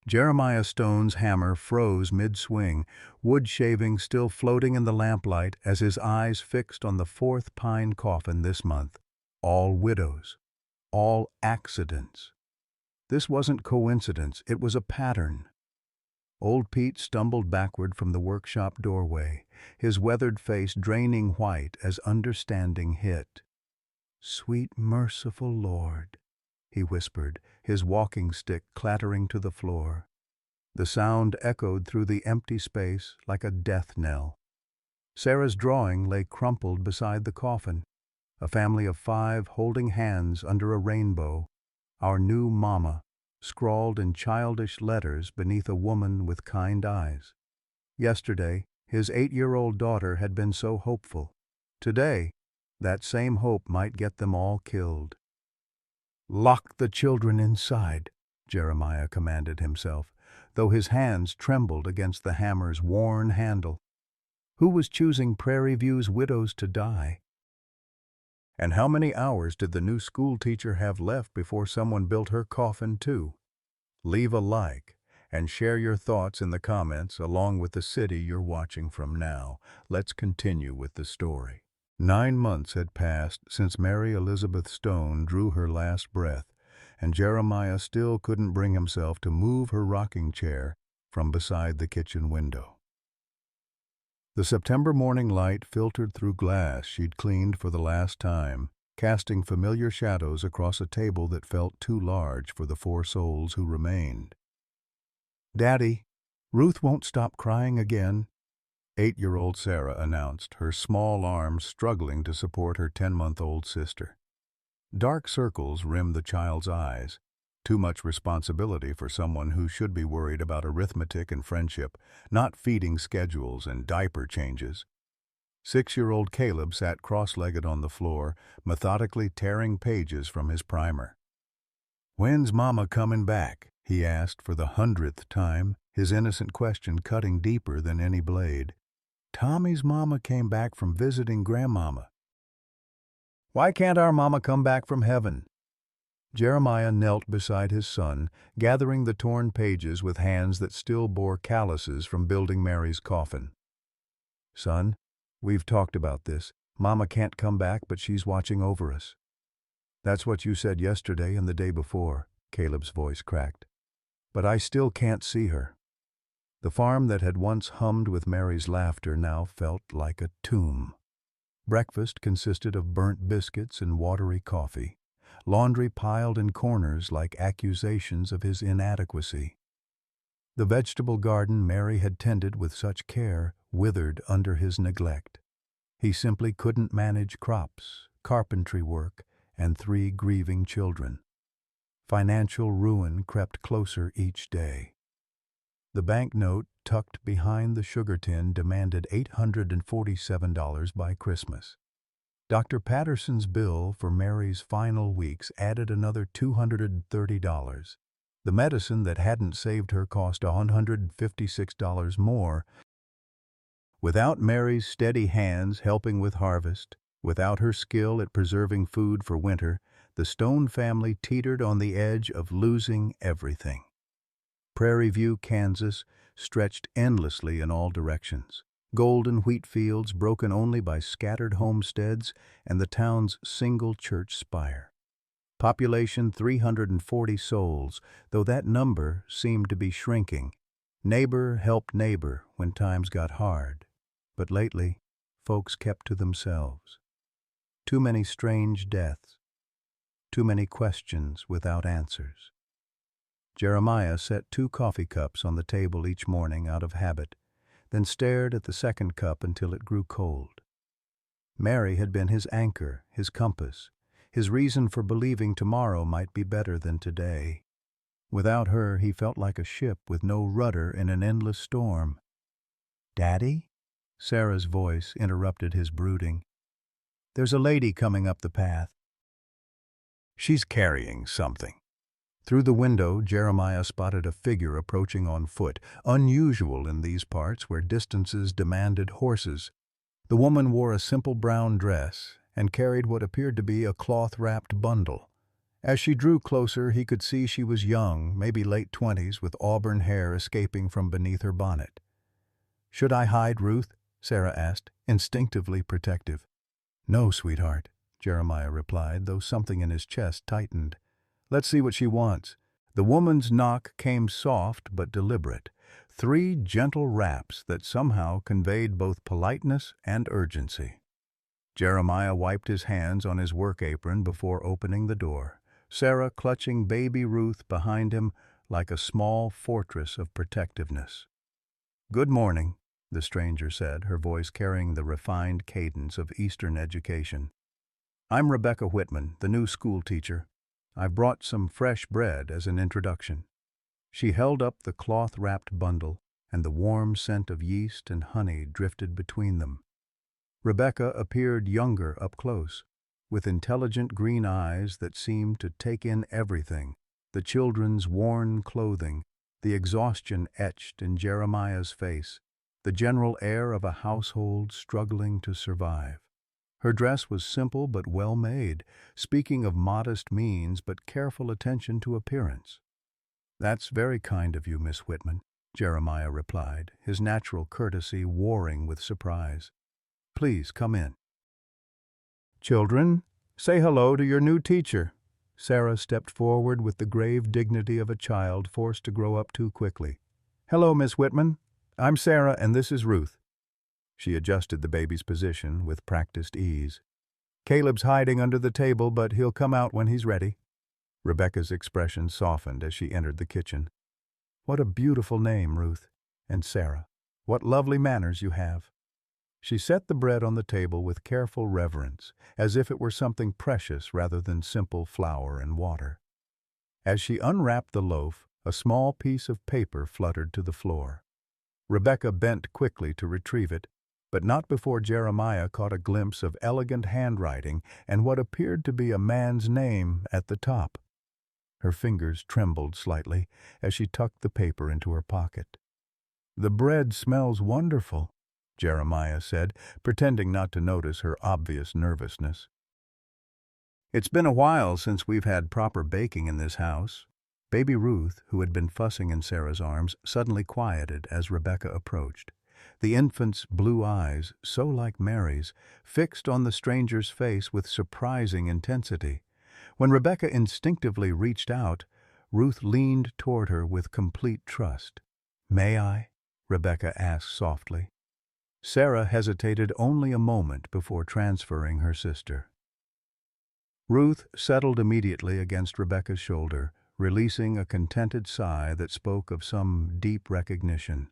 Jeremiah Stone's hammer froze mid-swing, wood shavings still floating in the lamplight as his eyes fixed on the fourth pine coffin this month. All widows. All accidents. This wasn't coincidence, it was a pattern. Old Pete stumbled backward from the workshop doorway, his weathered face draining white as understanding hit. "Sweet, merciful Lord," he whispered, his walking stick clattering to the floor. The sound echoed through the empty space like a death knell. Sarah's drawing lay crumpled beside the coffin, a family of 5 holding hands under a rainbow, our new mama, scrawled in childish letters beneath a woman with kind eyes. Yesterday, his 8-year-old daughter had been so hopeful. Today, that same hope might get them all killed. "Lock the children inside," Jeremiah commanded himself, though his hands trembled against the hammer's worn handle. Who was choosing Prairie View's widows to die? And how many hours did the new school teacher have left before someone built her coffin too? Leave a like and share your thoughts in the comments along with the city you're watching from now. Let's continue with the story. 9 months had passed since Mary Elizabeth Stone drew her last breath, and Jeremiah still couldn't bring himself to move her rocking chair from beside the kitchen window. The September morning light filtered through glass she'd cleaned for the last time, casting familiar shadows across a table that felt too large for the 4 souls who remained. "Daddy, Ruth won't stop crying again," 8-year-old Sarah announced, her small arms struggling to support her 10-month-old sister. Dark circles rimmed the child's eyes, too much responsibility for someone who should be worried about arithmetic and friendship, not feeding schedules and diaper changes. 6-year-old Caleb sat cross-legged on the floor, methodically tearing pages from his primer. "When's Mama comin' back?" he asked for the 100th time, his innocent question cutting deeper than any blade. "Tommy's mama came back from visiting Grandmama." "Why can't our mama come back from heaven?" Jeremiah knelt beside his son, gathering the torn pages with hands that still bore calluses from building Mary's coffin. "Son, we've talked about this. Mama can't come back, but she's watching over us." "That's what you said yesterday and the day before," Caleb's voice cracked. "But I still can't see her." The farm that had once hummed with Mary's laughter now felt like a tomb. Breakfast consisted of burnt biscuits and watery coffee, laundry piled in corners like accusations of his inadequacy. The vegetable garden Mary had tended with such care withered under his neglect. He simply couldn't manage crops, carpentry work, and 3 grieving children. Financial ruin crept closer each day. The banknote tucked behind the sugar tin demanded $847 by Christmas. Dr. Patterson's bill for Mary's final weeks added another $230. The medicine that hadn't saved her cost $156 more. Without Mary's steady hands helping with harvest, without her skill at preserving food for winter, the Stone family teetered on the edge of losing everything. Prairie View, Kansas, stretched endlessly in all directions. Golden wheat fields broken only by scattered homesteads and the town's single church spire. Population 340 souls, though that number seemed to be shrinking. Neighbor helped neighbor when times got hard. But lately, folks kept to themselves. Too many strange deaths. Too many questions without answers. Jeremiah set 2 coffee cups on the table each morning out of habit, then stared at the second cup until it grew cold. Mary had been his anchor, his compass, his reason for believing tomorrow might be better than today. Without her, he felt like a ship with no rudder in an endless storm. "Daddy?" Sarah's voice interrupted his brooding. "There's a lady coming up the path." "She's carrying something." Through the window, Jeremiah spotted a figure approaching on foot, unusual in these parts where distances demanded horses. The woman wore a simple brown dress and carried what appeared to be a cloth-wrapped bundle. As she drew closer, he could see she was young, maybe late 20s, with auburn hair escaping from beneath her bonnet. "Should I hide, Ruth?" Sarah asked, instinctively protective. "No, sweetheart," Jeremiah replied, though something in his chest tightened. "Let's see what she wants." The woman's knock came soft but deliberate, 3 gentle raps that somehow conveyed both politeness and urgency. Jeremiah wiped his hands on his work apron before opening the door, Sarah clutching baby Ruth behind him like a small fortress of protectiveness. "Good morning," the stranger said, her voice carrying the refined cadence of Eastern education. "I'm Rebecca Whitman, the new school teacher. I've brought some fresh bread as an introduction." She held up the cloth-wrapped bundle, and the warm scent of yeast and honey drifted between them. Rebecca appeared younger up close, with intelligent green eyes that seemed to take in everything: the children's worn clothing, the exhaustion etched in Jeremiah's face, the general air of a household struggling to survive. Her dress was simple but well made, speaking of modest means but careful attention to appearance. "That's very kind of you, Miss Whitman," Jeremiah replied, his natural courtesy warring with surprise. "Please come in." "Children, say hello to your new teacher." Sarah stepped forward with the grave dignity of a child forced to grow up too quickly. "Hello, Miss Whitman. I'm Sarah, and this is Ruth." She adjusted the baby's position with practiced ease. "Caleb's hiding under the table, but he'll come out when he's ready." Rebecca's expression softened as she entered the kitchen. "What a beautiful name, Ruth. And Sarah, what lovely manners you have." She set the bread on the table with careful reverence, as if it were something precious rather than simple flour and water. As she unwrapped the loaf, a small piece of paper fluttered to the floor. Rebecca bent quickly to retrieve it, but not before Jeremiah caught a glimpse of elegant handwriting and what appeared to be a man's name at the top. Her fingers trembled slightly as she tucked the paper into her pocket. "The bread smells wonderful," Jeremiah said, pretending not to notice her obvious nervousness. "It's been a while since we've had proper baking in this house." Baby Ruth, who had been fussing in Sarah's arms, suddenly quieted as Rebecca approached. The infant's blue eyes, so like Mary's, fixed on the stranger's face with surprising intensity. When Rebecca instinctively reached out, Ruth leaned toward her with complete trust. "May I?" Rebecca asked softly. Sarah hesitated only a moment before transferring her sister. Ruth settled immediately against Rebecca's shoulder, releasing a contented sigh that spoke of some deep recognition.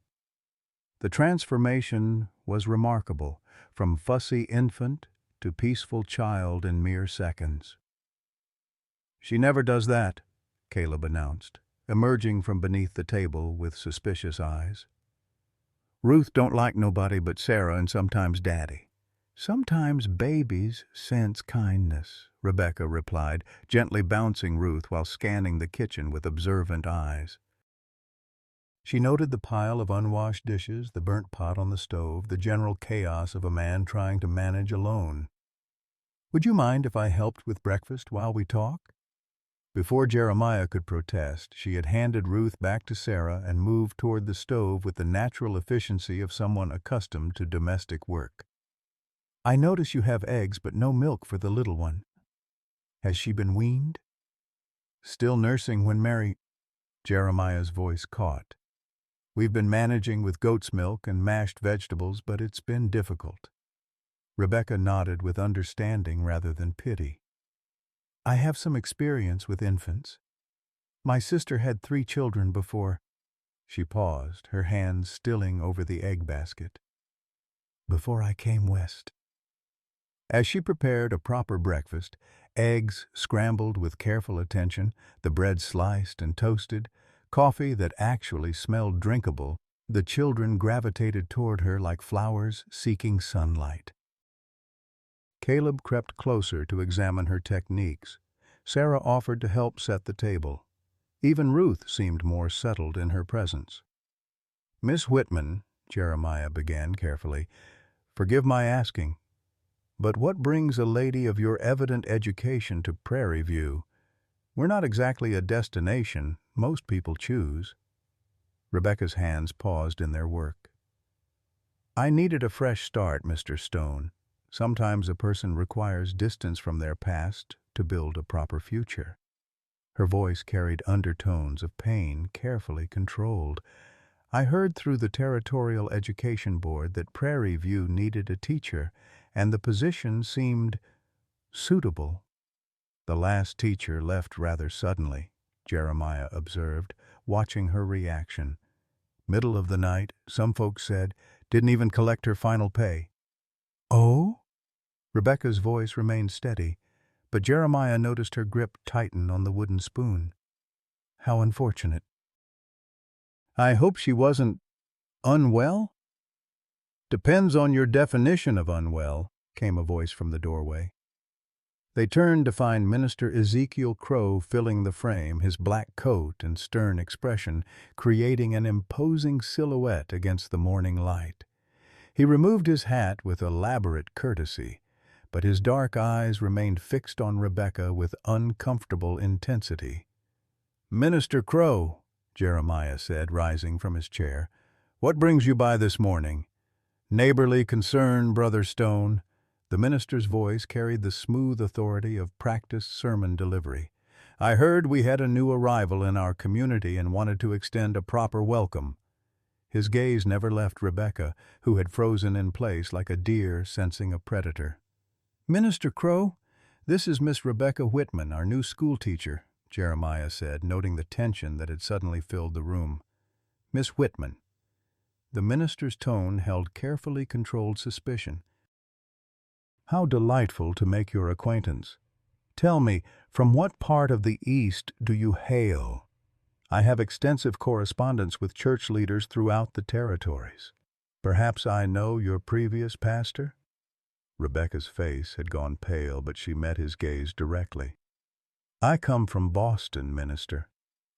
The transformation was remarkable, from fussy infant to peaceful child in mere seconds. "She never does that," Caleb announced, emerging from beneath the table with suspicious eyes. "Ruth don't like nobody but Sarah and sometimes Daddy." "Sometimes babies sense kindness," Rebecca replied, gently bouncing Ruth while scanning the kitchen with observant eyes. She noted the pile of unwashed dishes, the burnt pot on the stove, the general chaos of a man trying to manage alone. "Would you mind if I helped with breakfast while we talk?" Before Jeremiah could protest, she had handed Ruth back to Sarah and moved toward the stove with the natural efficiency of someone accustomed to domestic work. "I notice you have eggs but no milk for the little one. Has she been weaned?" "Still nursing when Mary—" Jeremiah's voice caught. "We've been managing with goat's milk and mashed vegetables, but it's been difficult." Rebecca nodded with understanding rather than pity. "I have some experience with infants. My sister had 3 children before—" She paused, her hands stilling over the egg basket. "Before I came west." As she prepared a proper breakfast, eggs scrambled with careful attention, the bread sliced and toasted, coffee that actually smelled drinkable, the children gravitated toward her like flowers seeking sunlight. Caleb crept closer to examine her techniques. Sarah offered to help set the table. Even Ruth seemed more settled in her presence. "Miss Whitman," Jeremiah began carefully, "forgive my asking, but what brings a lady of your evident education to Prairie View? We're not exactly a destination most people choose. Rebecca's hands paused in their work. I needed a fresh start, Mr. Stone. Sometimes a person requires distance from their past to build a proper future. Her voice carried undertones of pain, carefully controlled. I heard through the Territorial Education Board that Prairie View needed a teacher, and the position seemed suitable. The last teacher left rather suddenly, Jeremiah observed, watching her reaction. Middle of the night, some folks said, didn't even collect her final pay. Oh? Rebecca's voice remained steady, but Jeremiah noticed her grip tighten on the wooden spoon. How unfortunate. I hope she wasn't unwell? Depends on your definition of unwell, came a voice from the doorway. They turned to find Minister Ezekiel Crow filling the frame, his black coat and stern expression creating an imposing silhouette against the morning light. He removed his hat with elaborate courtesy, but his dark eyes remained fixed on Rebecca with uncomfortable intensity. Minister Crow, Jeremiah said, rising from his chair, what brings you by this morning? Neighborly concern, Brother Stone. The minister's voice carried the smooth authority of practiced sermon delivery. I heard we had a new arrival in our community and wanted to extend a proper welcome. His gaze never left Rebecca, who had frozen in place like a deer sensing a predator. Minister Crow, this is Miss Rebecca Whitman, our new schoolteacher, Jeremiah said, noting the tension that had suddenly filled the room. Miss Whitman. The minister's tone held carefully controlled suspicion. How delightful to make your acquaintance. Tell me, from what part of the East do you hail? I have extensive correspondence with church leaders throughout the territories. Perhaps I know your previous pastor? Rebecca's face had gone pale, but she met his gaze directly. I come from Boston, Minister,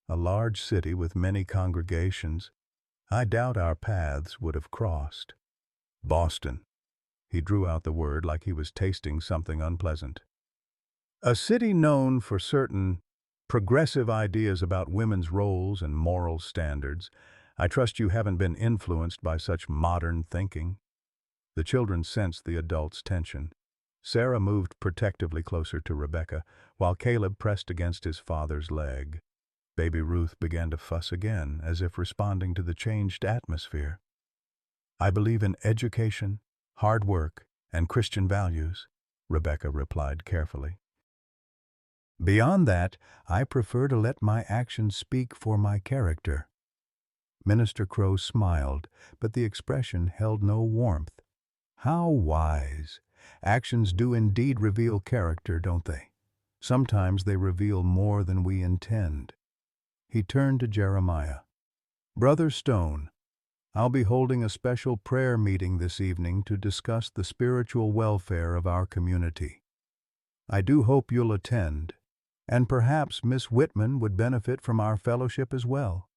a large city with many congregations. I doubt our paths would have crossed. Boston. He drew out the word like he was tasting something unpleasant. A city known for certain progressive ideas about women's roles and moral standards. I trust you haven't been influenced by such modern thinking. The children sensed the adult's tension. Sarah moved protectively closer to Rebecca, while Caleb pressed against his father's leg. Baby Ruth began to fuss again, as if responding to the changed atmosphere. I believe in education, hard work, and Christian values, Rebecca replied carefully. Beyond that, I prefer to let my actions speak for my character. Minister Crow smiled, but the expression held no warmth. How wise! Actions do indeed reveal character, don't they? Sometimes they reveal more than we intend. He turned to Jeremiah. Brother Stone, I'll be holding a special prayer meeting this evening to discuss the spiritual welfare of our community. I do hope you'll attend, and perhaps Miss Whitman would benefit from our fellowship as well.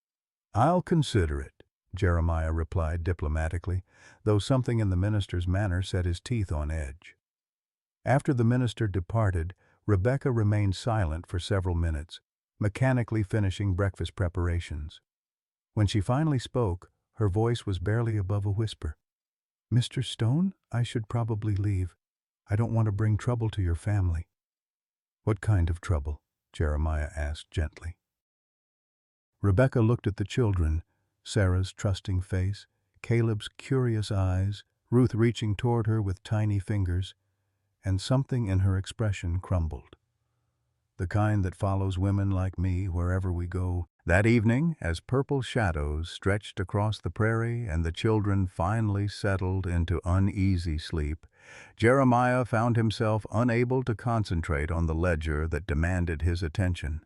I'll consider it, Jeremiah replied diplomatically, though something in the minister's manner set his teeth on edge. After the minister departed, Rebecca remained silent for several minutes, mechanically finishing breakfast preparations. When she finally spoke, her voice was barely above a whisper. Mr. Stone, I should probably leave. I don't want to bring trouble to your family. What kind of trouble? Jeremiah asked gently. Rebecca looked at the children, Sarah's trusting face, Caleb's curious eyes, Ruth reaching toward her with tiny fingers, and something in her expression crumbled. The kind that follows women like me wherever we go. That evening, as purple shadows stretched across the prairie and the children finally settled into uneasy sleep, Jeremiah found himself unable to concentrate on the ledger that demanded his attention.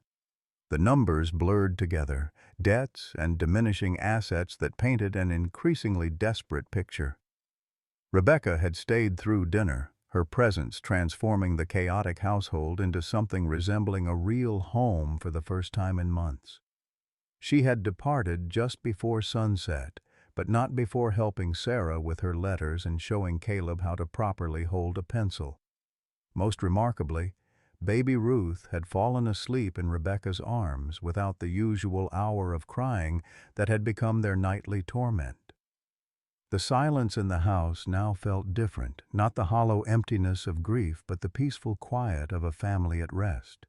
The numbers blurred together, debts and diminishing assets that painted an increasingly desperate picture. Rebecca had stayed through dinner, her presence transforming the chaotic household into something resembling a real home for the first time in months. She had departed just before sunset, but not before helping Sarah with her letters and showing Caleb how to properly hold a pencil. Most remarkably, Baby Ruth had fallen asleep in Rebecca's arms without the usual hour of crying that had become their nightly torment. The silence in the house now felt different, not the hollow emptiness of grief, but the peaceful quiet of a family at rest.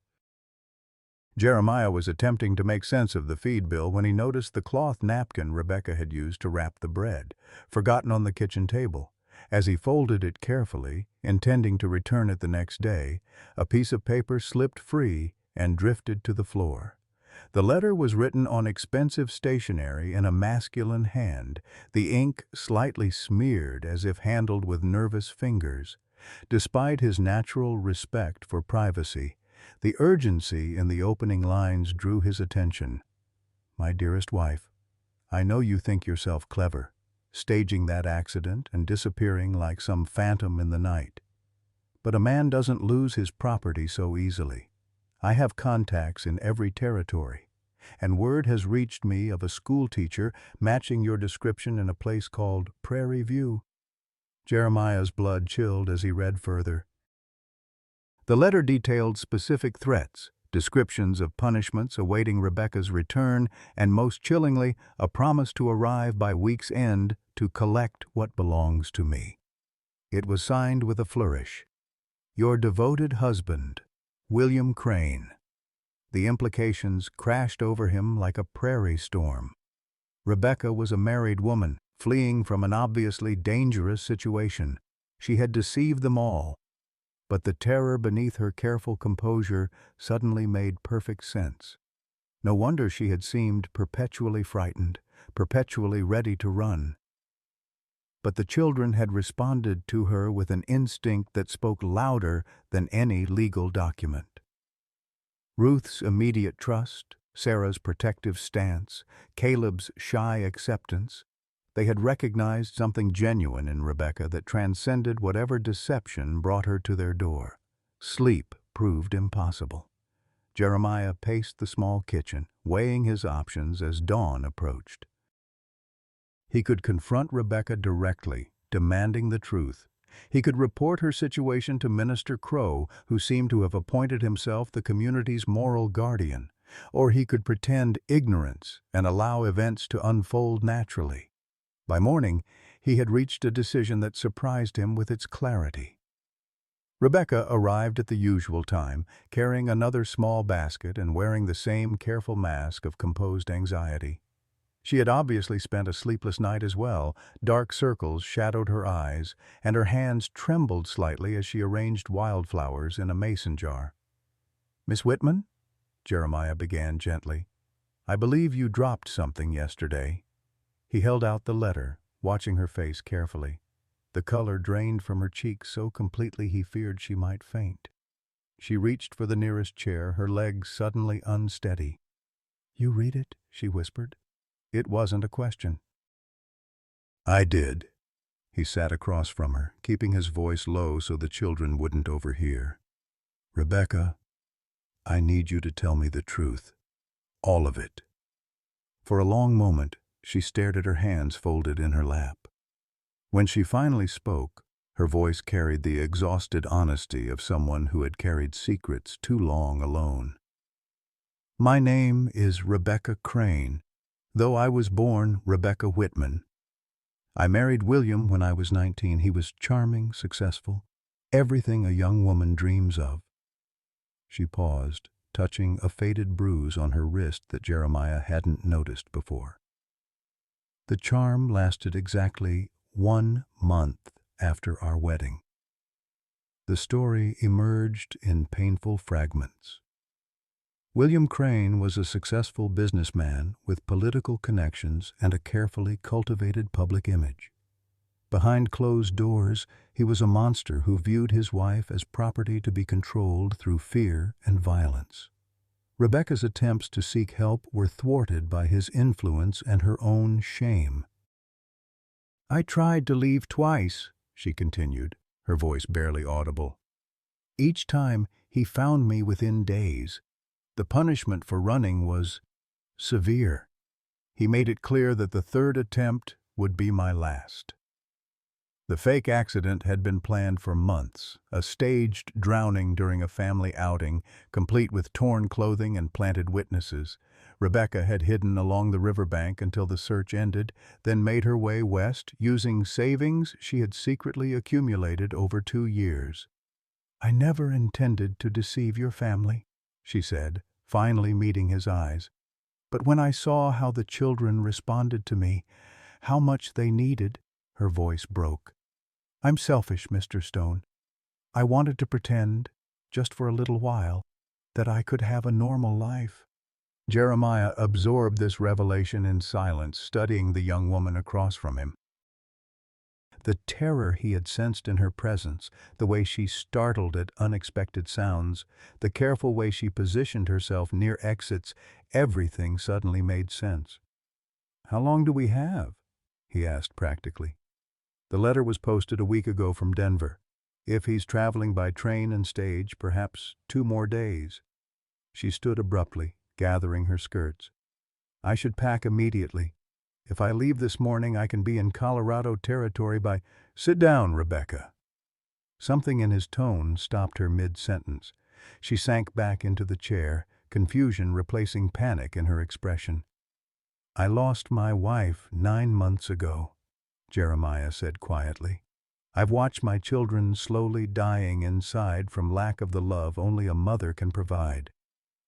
Jeremiah was attempting to make sense of the feed bill when he noticed the cloth napkin Rebecca had used to wrap the bread, forgotten on the kitchen table. As he folded it carefully, intending to return it the next day, a piece of paper slipped free and drifted to the floor. The letter was written on expensive stationery in a masculine hand, the ink slightly smeared as if handled with nervous fingers. Despite his natural respect for privacy, the urgency in the opening lines drew his attention. "My dearest wife, I know you think yourself clever, staging that accident and disappearing like some phantom in the night. But a man doesn't lose his property so easily. I have contacts in every territory, and word has reached me of a school teacher matching your description in a place called Prairie View." Jeremiah's blood chilled as he read further. The letter detailed specific threats, descriptions of punishments awaiting Rebecca's return, and most chillingly, a promise to arrive by week's end to collect what belongs to me. It was signed with a flourish. "Your devoted husband, William Crane." The implications crashed over him like a prairie storm. Rebecca was a married woman, fleeing from an obviously dangerous situation. She had deceived them all. But the terror beneath her careful composure suddenly made perfect sense. No wonder she had seemed perpetually frightened, perpetually ready to run. But the children had responded to her with an instinct that spoke louder than any legal document. Ruth's immediate trust, Sarah's protective stance, Caleb's shy acceptance, they had recognized something genuine in Rebecca that transcended whatever deception brought her to their door. Sleep proved impossible. Jeremiah paced the small kitchen, weighing his options as dawn approached. He could confront Rebecca directly, demanding the truth. He could report her situation to Minister Crow, who seemed to have appointed himself the community's moral guardian, or he could pretend ignorance and allow events to unfold naturally. By morning, he had reached a decision that surprised him with its clarity. Rebecca arrived at the usual time, carrying another small basket and wearing the same careful mask of composed anxiety. She had obviously spent a sleepless night as well. Dark circles shadowed her eyes, and her hands trembled slightly as she arranged wildflowers in a mason jar. "Miss Whitman?" Jeremiah began gently. "I believe you dropped something yesterday." He held out the letter, watching her face carefully. The color drained from her cheeks so completely he feared she might faint. She reached for the nearest chair, her legs suddenly unsteady. "You read it?" she whispered. It wasn't a question. "I did." He sat across from her, keeping his voice low so the children wouldn't overhear. "Rebecca, I need you to tell me the truth. All of it." For a long moment, she stared at her hands folded in her lap. When she finally spoke, her voice carried the exhausted honesty of someone who had carried secrets too long alone. "My name is Rebecca Crane, though I was born Rebecca Whitman. I married William when I was 19. He was charming, successful, everything a young woman dreams of." She paused, touching a faded bruise on her wrist that Jeremiah hadn't noticed before. "The charm lasted exactly 1 month after our wedding." The story emerged in painful fragments. William Crane was a successful businessman with political connections and a carefully cultivated public image. Behind closed doors, he was a monster who viewed his wife as property to be controlled through fear and violence. Rebecca's attempts to seek help were thwarted by his influence and her own shame. "I tried to leave twice," she continued, her voice barely audible. "Each time, he found me within days. The punishment for running was severe. He made it clear that the third attempt would be my last." The fake accident had been planned for months, a staged drowning during a family outing, complete with torn clothing and planted witnesses. Rebecca had hidden along the riverbank until the search ended, then made her way west, using savings she had secretly accumulated over 2 years. "I never intended to deceive your family," she said, finally meeting his eyes. "But when I saw how the children responded to me, how much they needed," her voice broke. "I'm selfish, Mr. Stone. I wanted to pretend, just for a little while, that I could have a normal life." Jeremiah absorbed this revelation in silence, studying the young woman across from him. The terror he had sensed in her presence, the way she startled at unexpected sounds, the careful way she positioned herself near exits, everything suddenly made sense. "How long do we have?" he asked practically. "The letter was posted a week ago from Denver. If he's traveling by train and stage, perhaps 2 more days." She stood abruptly, gathering her skirts. "I should pack immediately. If I leave this morning, I can be in Colorado territory by—" "Sit down, Rebecca." Something in his tone stopped her mid-sentence. She sank back into the chair, confusion replacing panic in her expression. "I lost my wife 9 months ago," Jeremiah said quietly. "I've watched my children slowly dying inside from lack of the love only a mother can provide.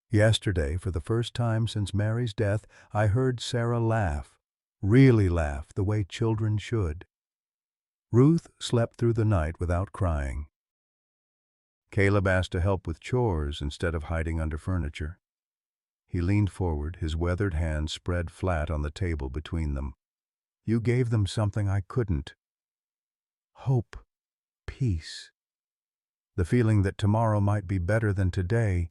Yesterday, for the first time since Mary's death, I heard Sarah laugh. Really laugh, the way children should. Ruth slept through the night without crying. Caleb asked to help with chores instead of hiding under furniture." He leaned forward, his weathered hands spread flat on the table between them. "You gave them something I couldn't. Hope. Peace. The feeling that tomorrow might be better than today.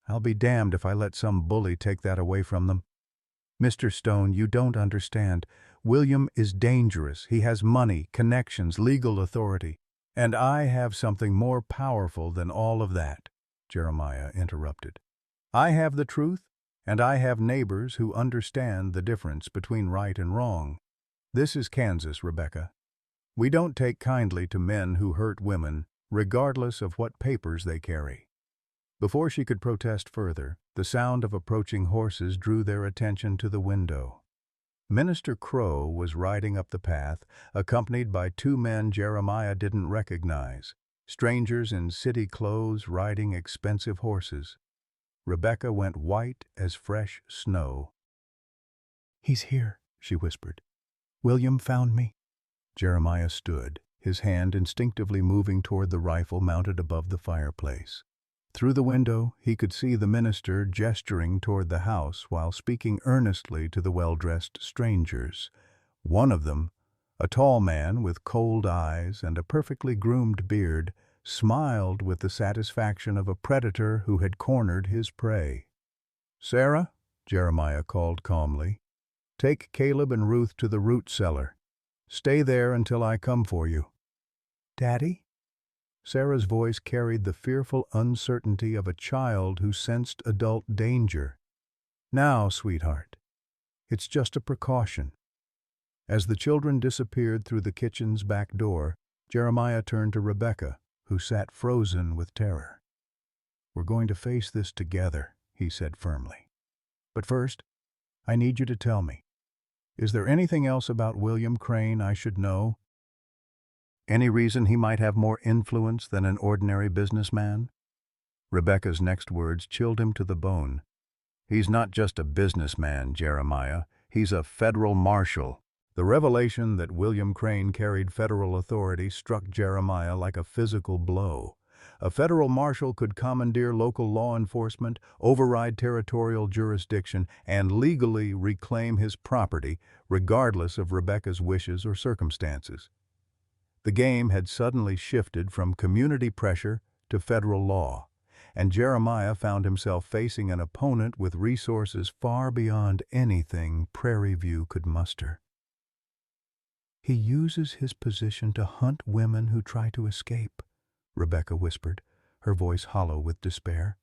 I'll be damned if I let some bully take that away from them. Mr. Stone, you don't understand. William is dangerous. He has money, connections, legal authority. And I have something more powerful than all of that," Jeremiah interrupted. "I have the truth, and I have neighbors who understand the difference between right and wrong. This is Kansas, Rebecca. We don't take kindly to men who hurt women, regardless of what papers they carry." Before she could protest further, the sound of approaching horses drew their attention to the window. Minister Crow was riding up the path, accompanied by 2 men Jeremiah didn't recognize, strangers in city clothes riding expensive horses. Rebecca went white as fresh snow. "He's here," she whispered. "William found me." Jeremiah stood, his hand instinctively moving toward the rifle mounted above the fireplace. Through the window, he could see the minister gesturing toward the house while speaking earnestly to the well-dressed strangers. One of them, a tall man with cold eyes and a perfectly groomed beard, smiled with the satisfaction of a predator who had cornered his prey. "Sarah," Jeremiah called calmly, "take Caleb and Ruth to the root cellar. Stay there until I come for you." "Daddy?" Sarah's voice carried the fearful uncertainty of a child who sensed adult danger. "Now, sweetheart. It's just a precaution." As the children disappeared through the kitchen's back door, Jeremiah turned to Rebecca, who sat frozen with terror. "We're going to face this together," he said firmly. "But first, I need you to tell me, is there anything else about William Crane I should know? Any reason he might have more influence than an ordinary businessman?" Rebecca's next words chilled him to the bone. "He's not just a businessman, Jeremiah. He's a federal marshal." The revelation that William Crane carried federal authority struck Jeremiah like a physical blow. A federal marshal could commandeer local law enforcement, override territorial jurisdiction, and legally reclaim his property, regardless of Rebecca's wishes or circumstances. The game had suddenly shifted from community pressure to federal law, and Jeremiah found himself facing an opponent with resources far beyond anything Prairie View could muster. "He uses his position to hunt women who try to escape," Rebecca whispered, her voice hollow with despair.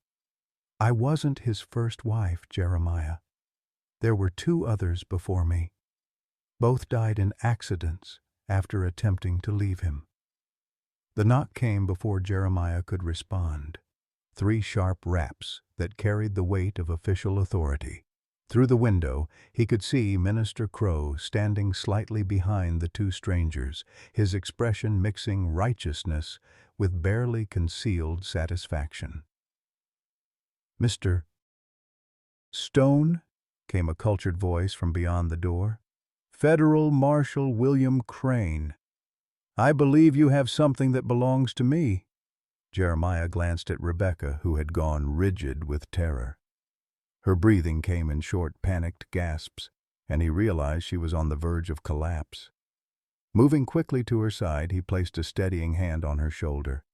"I wasn't his first wife, Jeremiah. There were 2 others before me. Both died in accidents, after attempting to leave him. The knock came before Jeremiah could respond. 3 sharp raps that carried the weight of official authority. Through the window, he could see Minister Crow standing slightly behind the 2 strangers, his expression mixing righteousness with barely concealed satisfaction. "Mr. Stone?" came a cultured voice from beyond the door. "Federal Marshal William Crane. I believe you have something that belongs to me." Jeremiah glanced at Rebecca, who had gone rigid with terror. Her breathing came in short, panicked gasps, and he realized she was on the verge of collapse. Moving quickly to her side, he placed a steadying hand on her shoulder.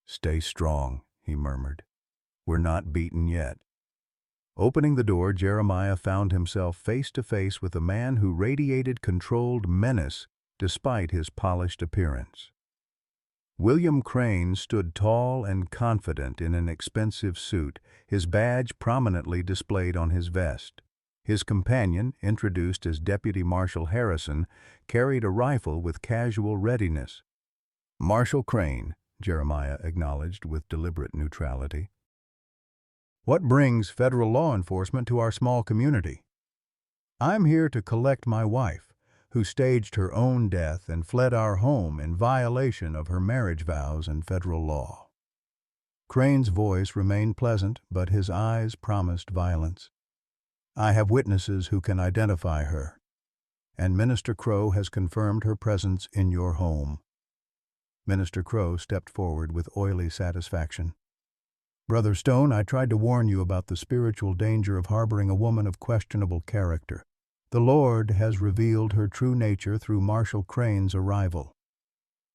"Stay strong," he murmured. "We're not beaten yet." Opening the door, Jeremiah found himself face to face with a man who radiated controlled menace despite his polished appearance. William Crane stood tall and confident in an expensive suit, his badge prominently displayed on his vest. His companion, introduced as Deputy Marshal Harrison, carried a rifle with casual readiness. "Marshal Crane," Jeremiah acknowledged with deliberate neutrality. "What brings federal law enforcement to our small community?" "I'm here to collect my wife, who staged her own death and fled our home in violation of her marriage vows and federal law." Crane's voice remained pleasant, but his eyes promised violence. "I have witnesses who can identify her, and Minister Crow has confirmed her presence in your home." Minister Crow stepped forward with oily satisfaction. "Brother Stone, I tried to warn you about the spiritual danger of harboring a woman of questionable character. The Lord has revealed her true nature through Marshal Crane's arrival."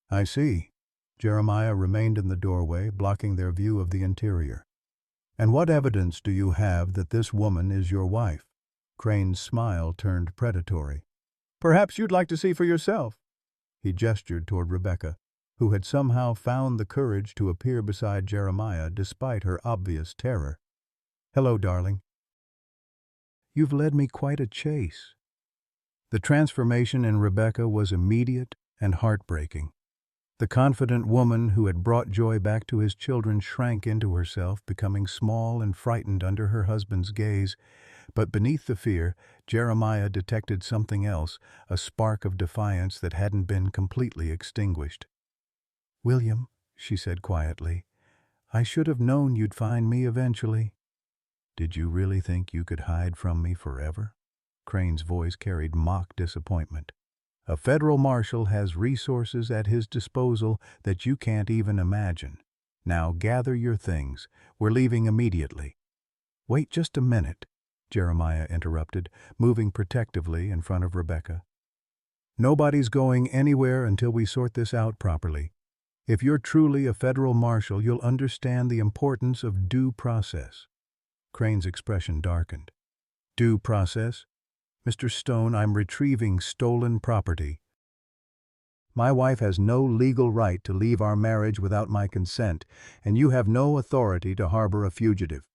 "I see." Jeremiah remained in the doorway, blocking their view of the interior. "And what evidence do you have that this woman is your wife?" Crane's smile turned predatory. "Perhaps you'd like to see for yourself." He gestured toward Rebecca, who had somehow found the courage to appear beside Jeremiah despite her obvious terror. "Hello, darling. You've led me quite a chase." The transformation in Rebecca was immediate and heartbreaking. The confident woman who had brought joy back to his children shrank into herself, becoming small and frightened under her husband's gaze. But beneath the fear, Jeremiah detected something else, a spark of defiance that hadn't been completely extinguished. "William," she said quietly, "I should have known you'd find me eventually." "Did you really think you could hide from me forever?" Crane's voice carried mock disappointment. "A federal marshal has resources at his disposal that you can't even imagine. Now gather your things. We're leaving immediately." "Wait just a minute," Jeremiah interrupted, moving protectively in front of Rebecca. "Nobody's going anywhere until we sort this out properly. If you're truly a federal marshal, you'll understand the importance of due process." Crane's expression darkened. "Due process? Mr. Stone, I'm retrieving stolen property. My wife has no legal right to leave our marriage without my consent, and you have no authority to harbor a fugitive."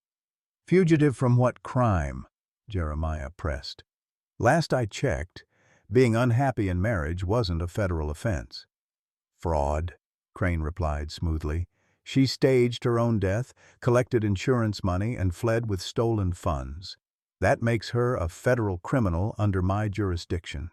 "Fugitive from what crime?" Jeremiah pressed. "Last I checked, being unhappy in marriage wasn't a federal offense." "Fraud," Crane replied smoothly. "She staged her own death, collected insurance money, and fled with stolen funds. That makes her a federal criminal under my jurisdiction."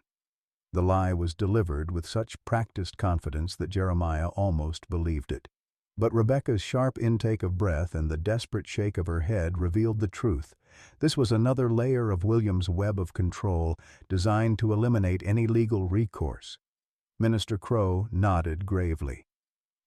The lie was delivered with such practiced confidence that Jeremiah almost believed it. But Rebecca's sharp intake of breath and the desperate shake of her head revealed the truth. This was another layer of William's web of control, designed to eliminate any legal recourse. Minister Crow nodded gravely.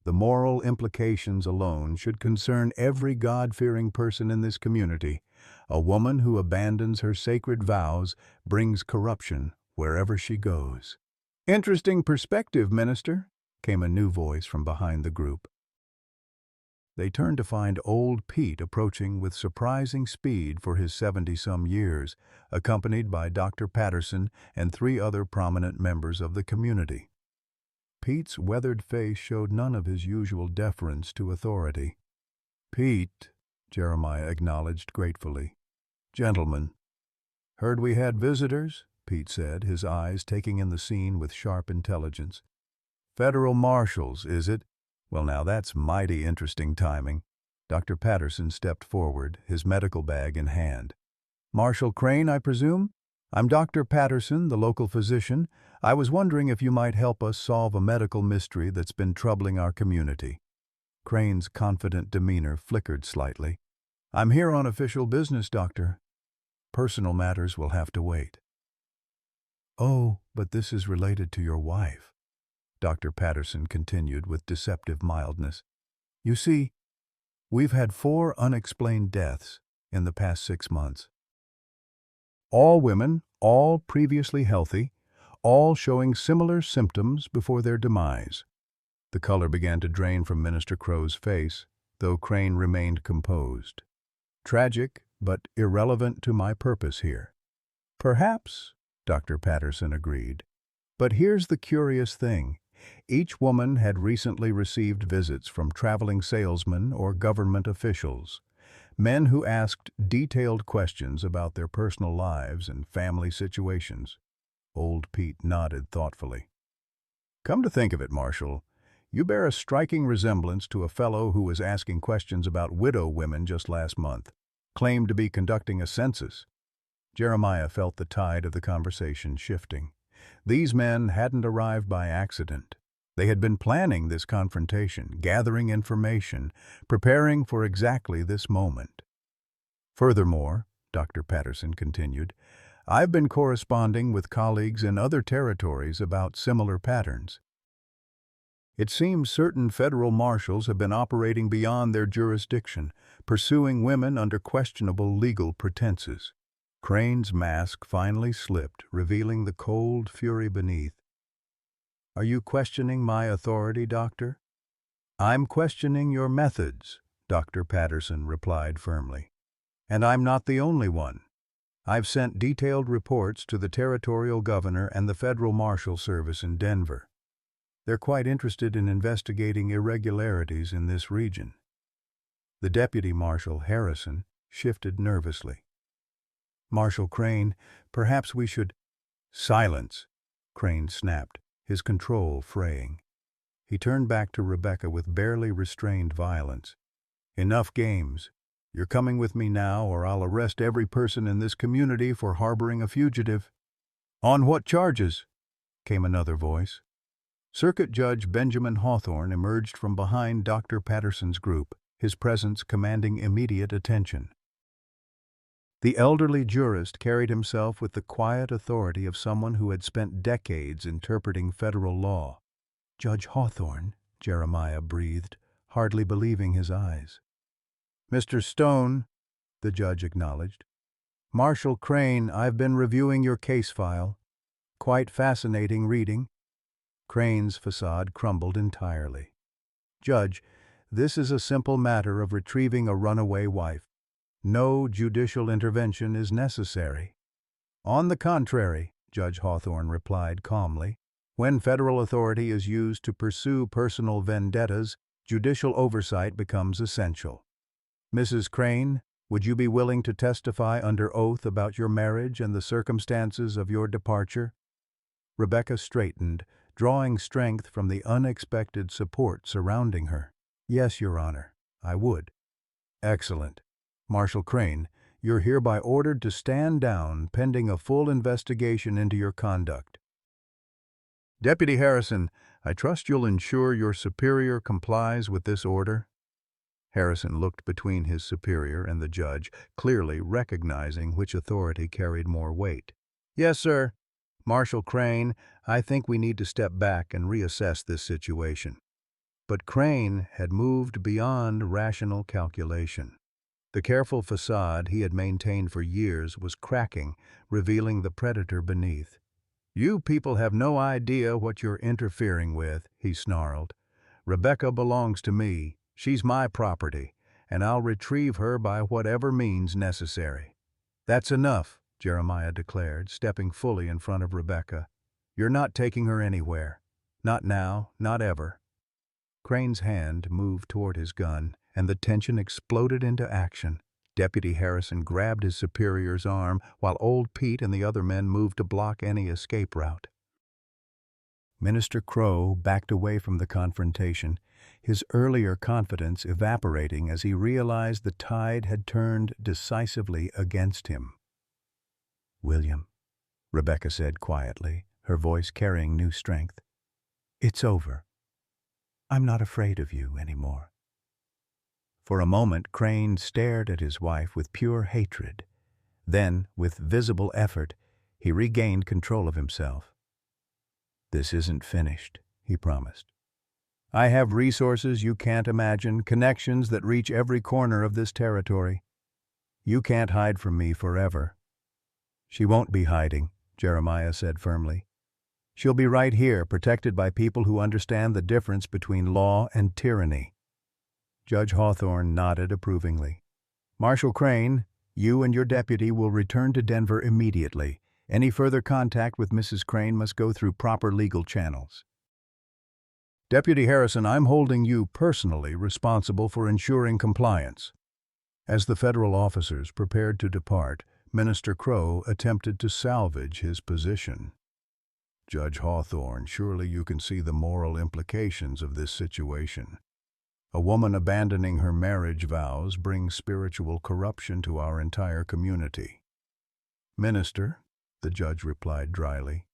"The moral implications alone should concern every God-fearing person in this community. A woman who abandons her sacred vows brings corruption wherever she goes." "Interesting perspective, Minister," came a new voice from behind the group. They turned to find old Pete approaching with surprising speed for his 70-some years, accompanied by Dr. Patterson and 3 other prominent members of the community. Pete's weathered face showed none of his usual deference to authority. "Pete," Jeremiah acknowledged gratefully. "Gentlemen, heard we had visitors?" Pete said, his eyes taking in the scene with sharp intelligence. Federal marshals, is it? Well, now that's mighty interesting timing. Dr. Patterson stepped forward, his medical bag in hand. Marshal Crane, I presume? I'm Dr. Patterson, the local physician. I was wondering if you might help us solve a medical mystery that's been troubling our community. Crane's confident demeanor flickered slightly. I'm here on official business, Doctor. Personal matters will have to wait. Oh, but this is related to your wife, Dr. Patterson continued with deceptive mildness. You see, we've had 4 unexplained deaths in the past 6 months. All women, all previously healthy, all showing similar symptoms before their demise. The color began to drain from Minister Crow's face, though Crane remained composed. Tragic, but irrelevant to my purpose here. Perhaps, Dr. Patterson agreed. But here's the curious thing. Each woman had recently received visits from traveling salesmen or government officials, men who asked detailed questions about their personal lives and family situations. Old Pete nodded thoughtfully. Come to think of it, Marshal, you bear a striking resemblance to a fellow who was asking questions about widow women just last month, claimed to be conducting a census. Jeremiah felt the tide of the conversation shifting. These men hadn't arrived by accident. They had been planning this confrontation, gathering information, preparing for exactly this moment. Furthermore, Dr. Patterson continued, I've been corresponding with colleagues in other territories about similar patterns. It seems certain federal marshals have been operating beyond their jurisdiction, pursuing women under questionable legal pretenses. Crane's mask finally slipped, revealing the cold fury beneath. Are you questioning my authority, Doctor? I'm questioning your methods, Dr. Patterson replied firmly. And I'm not the only one. I've sent detailed reports to the territorial governor and the Federal Marshal Service in Denver. They're quite interested in investigating irregularities in this region. The Deputy Marshal, Harrison, shifted nervously. Marshal Crane, perhaps we should— Silence, Crane snapped, his control fraying. He turned back to Rebecca with barely restrained violence. Enough games. You're coming with me now, or I'll arrest every person in this community for harboring a fugitive. On what charges? Came another voice. Circuit Judge Benjamin Hawthorne emerged from behind Dr. Patterson's group, his presence commanding immediate attention. The elderly jurist carried himself with the quiet authority of someone who had spent decades interpreting federal law. Judge Hawthorne, Jeremiah breathed, hardly believing his eyes. Mr. Stone, the judge acknowledged. Marshal Crane, I've been reviewing your case file. Quite fascinating reading. Crane's facade crumbled entirely. Judge, this is a simple matter of retrieving a runaway wife. No judicial intervention is necessary. On the contrary, Judge Hawthorne replied calmly, when federal authority is used to pursue personal vendettas, judicial oversight becomes essential. Mrs. Crane, would you be willing to testify under oath about your marriage and the circumstances of your departure? Rebecca straightened, drawing strength from the unexpected support surrounding her. Yes, Your Honor, I would. Excellent. Marshal Crane, you're hereby ordered to stand down pending a full investigation into your conduct. Deputy Harrison, I trust you'll ensure your superior complies with this order? Harrison looked between his superior and the judge, clearly recognizing which authority carried more weight. Yes, sir. Marshal Crane, I think we need to step back and reassess this situation. But Crane had moved beyond rational calculation. The careful facade he had maintained for years was cracking, revealing the predator beneath. You people have no idea what you're interfering with, he snarled. Rebecca belongs to me. She's my property, and I'll retrieve her by whatever means necessary. That's enough, Jeremiah declared, stepping fully in front of Rebecca. You're not taking her anywhere. Not now, not ever. Crane's hand moved toward his gun, and the tension exploded into action. Deputy Harrison grabbed his superior's arm, while old Pete and the other men moved to block any escape route. Minister Crow backed away from the confrontation, his earlier confidence evaporating as he realized the tide had turned decisively against him. "William," Rebecca said quietly, her voice carrying new strength, "it's over. I'm not afraid of you anymore." For a moment, Crane stared at his wife with pure hatred. Then, with visible effort, he regained control of himself. "This isn't finished," he promised. "I have resources you can't imagine, connections that reach every corner of this territory. You can't hide from me forever." "She won't be hiding," Jeremiah said firmly. "She'll be right here, protected by people who understand the difference between law and tyranny." Judge Hawthorne nodded approvingly. "Marshal Crane, you and your deputy will return to Denver immediately. Any further contact with Mrs. Crane must go through proper legal channels." "Deputy Harrison, I'm holding you personally responsible for ensuring compliance." As the federal officers prepared to depart, Minister Crow attempted to salvage his position. "Judge Hawthorne, surely you can see the moral implications of this situation. A woman abandoning her marriage vows brings spiritual corruption to our entire community." "Minister," the judge replied dryly,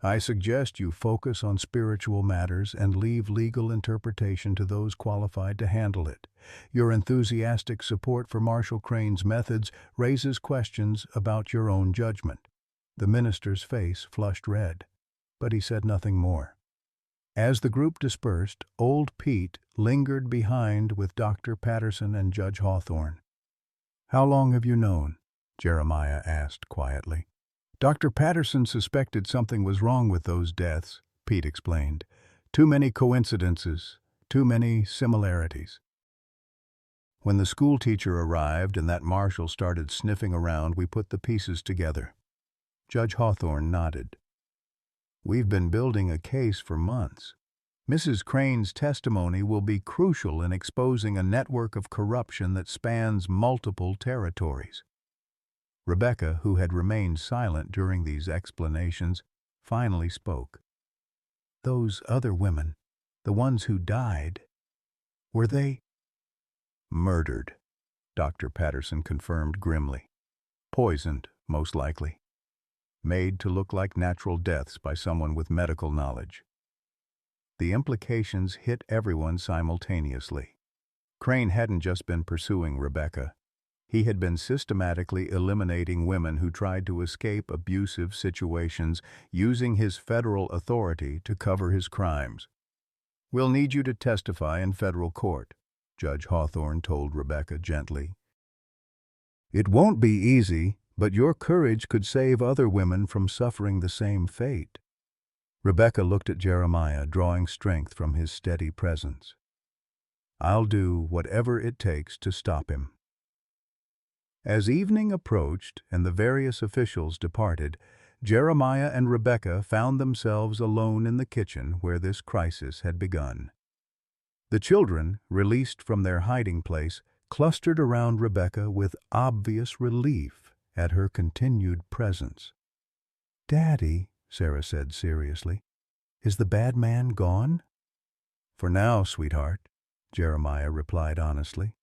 "I suggest you focus on spiritual matters and leave legal interpretation to those qualified to handle it. Your enthusiastic support for Marshal Crane's methods raises questions about your own judgment." The minister's face flushed red, but he said nothing more. As the group dispersed, old Pete lingered behind with Dr. Patterson and Judge Hawthorne. "How long have you known?" Jeremiah asked quietly. "Dr. Patterson suspected something was wrong with those deaths," Pete explained. "Too many coincidences, too many similarities." When the schoolteacher arrived and that marshal started sniffing around, we put the pieces together. Judge Hawthorne nodded. "We've been building a case for months. Mrs. Crane's testimony will be crucial in exposing a network of corruption that spans multiple territories." Rebecca, who had remained silent during these explanations, finally spoke. "Those other women, the ones who died, were they—" "Murdered," Dr. Patterson confirmed grimly. "Poisoned, most likely. Made to look like natural deaths by someone with medical knowledge." The implications hit everyone simultaneously. Crane hadn't just been pursuing Rebecca. He had been systematically eliminating women who tried to escape abusive situations, using his federal authority to cover his crimes. "We'll need you to testify in federal court," Judge Hawthorne told Rebecca gently. "It won't be easy, but your courage could save other women from suffering the same fate." Rebecca looked at Jeremiah, drawing strength from his steady presence. "I'll do whatever it takes to stop him." As evening approached and the various officials departed, Jeremiah and Rebecca found themselves alone in the kitchen where this crisis had begun. The children, released from their hiding place, clustered around Rebecca with obvious relief at her continued presence. "Daddy," Sarah said seriously, "is the bad man gone?" "For now, sweetheart," Jeremiah replied honestly.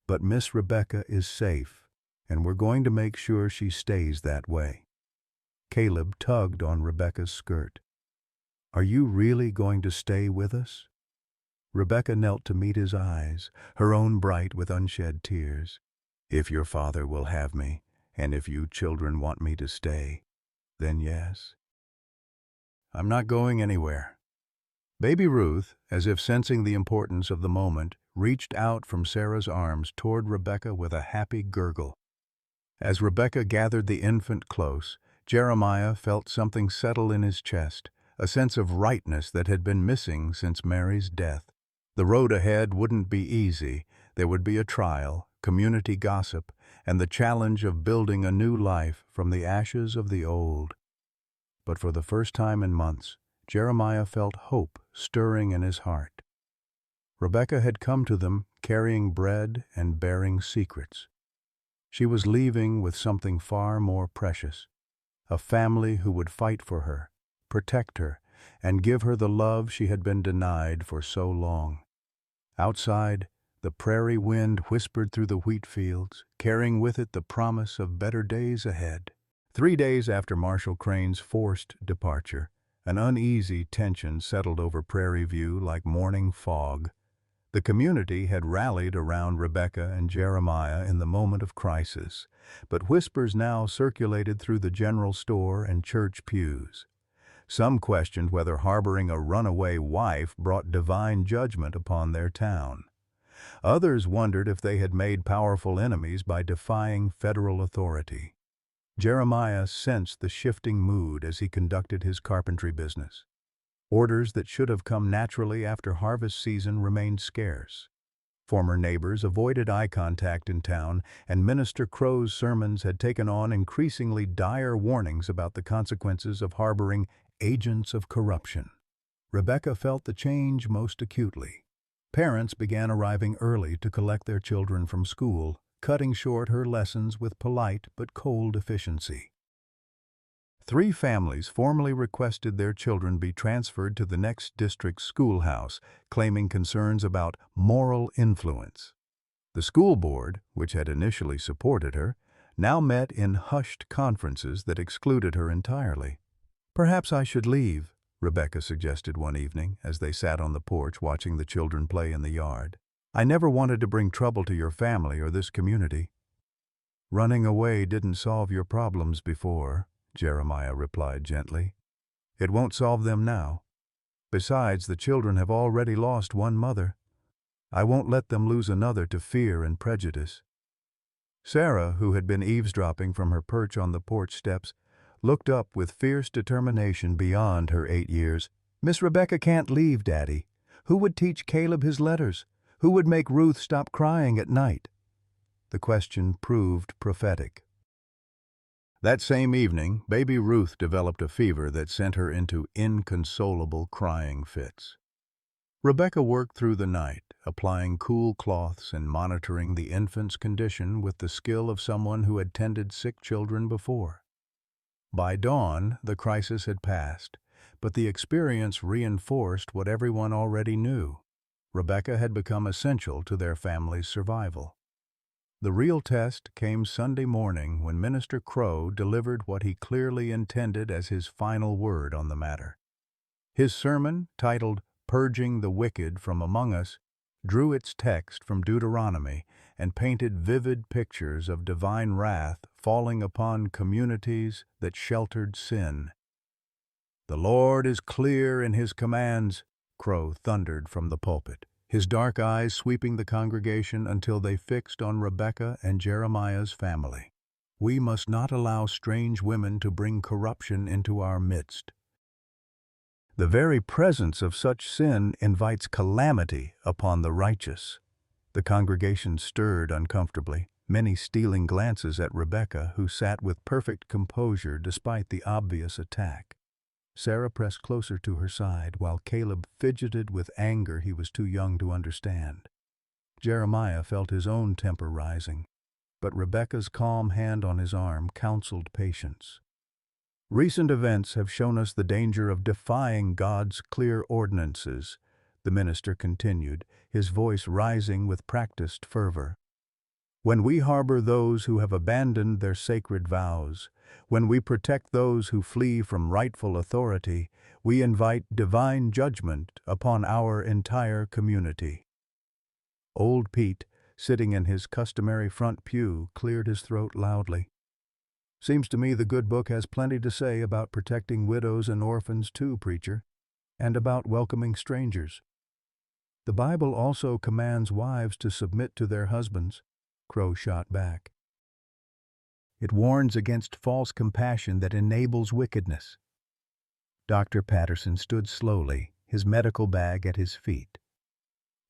"But Miss Rebecca is safe, and we're going to make sure she stays that way." Caleb tugged on Rebecca's skirt. "Are you really going to stay with us?" Rebecca knelt to meet his eyes, her own bright with unshed tears. "If your father will have me, and if you children want me to stay, then yes. I'm not going anywhere." Baby Ruth, as if sensing the importance of the moment, reached out from Sarah's arms toward Rebecca with a happy gurgle. As Rebecca gathered the infant close, Jeremiah felt something settle in his chest, a sense of rightness that had been missing since Mary's death. The road ahead wouldn't be easy. There would be a trial, community gossip, and the challenge of building a new life from the ashes of the old. But for the first time in months, Jeremiah felt hope stirring in his heart. Rebecca had come to them carrying bread and bearing secrets. She was leaving with something far more precious, a family who would fight for her, protect her, and give her the love she had been denied for so long. Outside, the prairie wind whispered through the wheat fields, carrying with it the promise of better days ahead. 3 days after Marshal Crane's forced departure, an uneasy tension settled over Prairie View like morning fog. The community had rallied around Rebecca and Jeremiah in the moment of crisis, but whispers now circulated through the general store and church pews. Some questioned whether harboring a runaway wife brought divine judgment upon their town. Others wondered if they had made powerful enemies by defying federal authority. Jeremiah sensed the shifting mood as he conducted his carpentry business. Orders that should have come naturally after harvest season remained scarce. Former neighbors avoided eye contact in town, and Minister Crow's sermons had taken on increasingly dire warnings about the consequences of harboring agents of corruption. Rebecca felt the change most acutely. Parents began arriving early to collect their children from school, cutting short her lessons with polite but cold efficiency. 3 families formally requested their children be transferred to the next district's schoolhouse, claiming concerns about moral influence. The school board, which had initially supported her, now met in hushed conferences that excluded her entirely. "Perhaps I should leave," Rebecca suggested one evening as they sat on the porch watching the children play in the yard. "I never wanted to bring trouble to your family or this community." "Running away didn't solve your problems before," Jeremiah replied gently. "It won't solve them now. Besides, the children have already lost one mother. I won't let them lose another to fear and prejudice." Sarah, who had been eavesdropping from her perch on the porch steps, looked up with fierce determination beyond her 8 years. "Miss Rebecca can't leave, Daddy. Who would teach Caleb his letters? Who would make Ruth stop crying at night?" The question proved prophetic. That same evening, baby Ruth developed a fever that sent her into inconsolable crying fits. Rebecca worked through the night, applying cool cloths and monitoring the infant's condition with the skill of someone who had tended sick children before. By dawn, the crisis had passed, but the experience reinforced what everyone already knew. Rebecca had become essential to their family's survival. The real test came Sunday morning when Minister Crow delivered what he clearly intended as his final word on the matter. His sermon, titled "Purging the Wicked from Among Us," drew its text from Deuteronomy and painted vivid pictures of divine wrath falling upon communities that sheltered sin. "The Lord is clear in his commands," Crow thundered from the pulpit, his dark eyes sweeping the congregation until they fixed on Rebecca and Jeremiah's family. "We must not allow strange women to bring corruption into our midst. The very presence of such sin invites calamity upon the righteous." The congregation stirred uncomfortably, many stealing glances at Rebecca, who sat with perfect composure despite the obvious attack. Sarah pressed closer to her side, while Caleb fidgeted with anger he was too young to understand. Jeremiah felt his own temper rising, but Rebecca's calm hand on his arm counseled patience. "Recent events have shown us the danger of defying God's clear ordinances," the minister continued, his voice rising with practiced fervor. "When we harbor those who have abandoned their sacred vows, when we protect those who flee from rightful authority, we invite divine judgment upon our entire community." Old Pete, sitting in his customary front pew, cleared his throat loudly. "Seems to me the good book has plenty to say about protecting widows and orphans too, preacher, and about welcoming strangers." "The Bible also commands wives to submit to their husbands," Crow shot back. "It warns against false compassion that enables wickedness." Dr. Patterson stood slowly, his medical bag at his feet.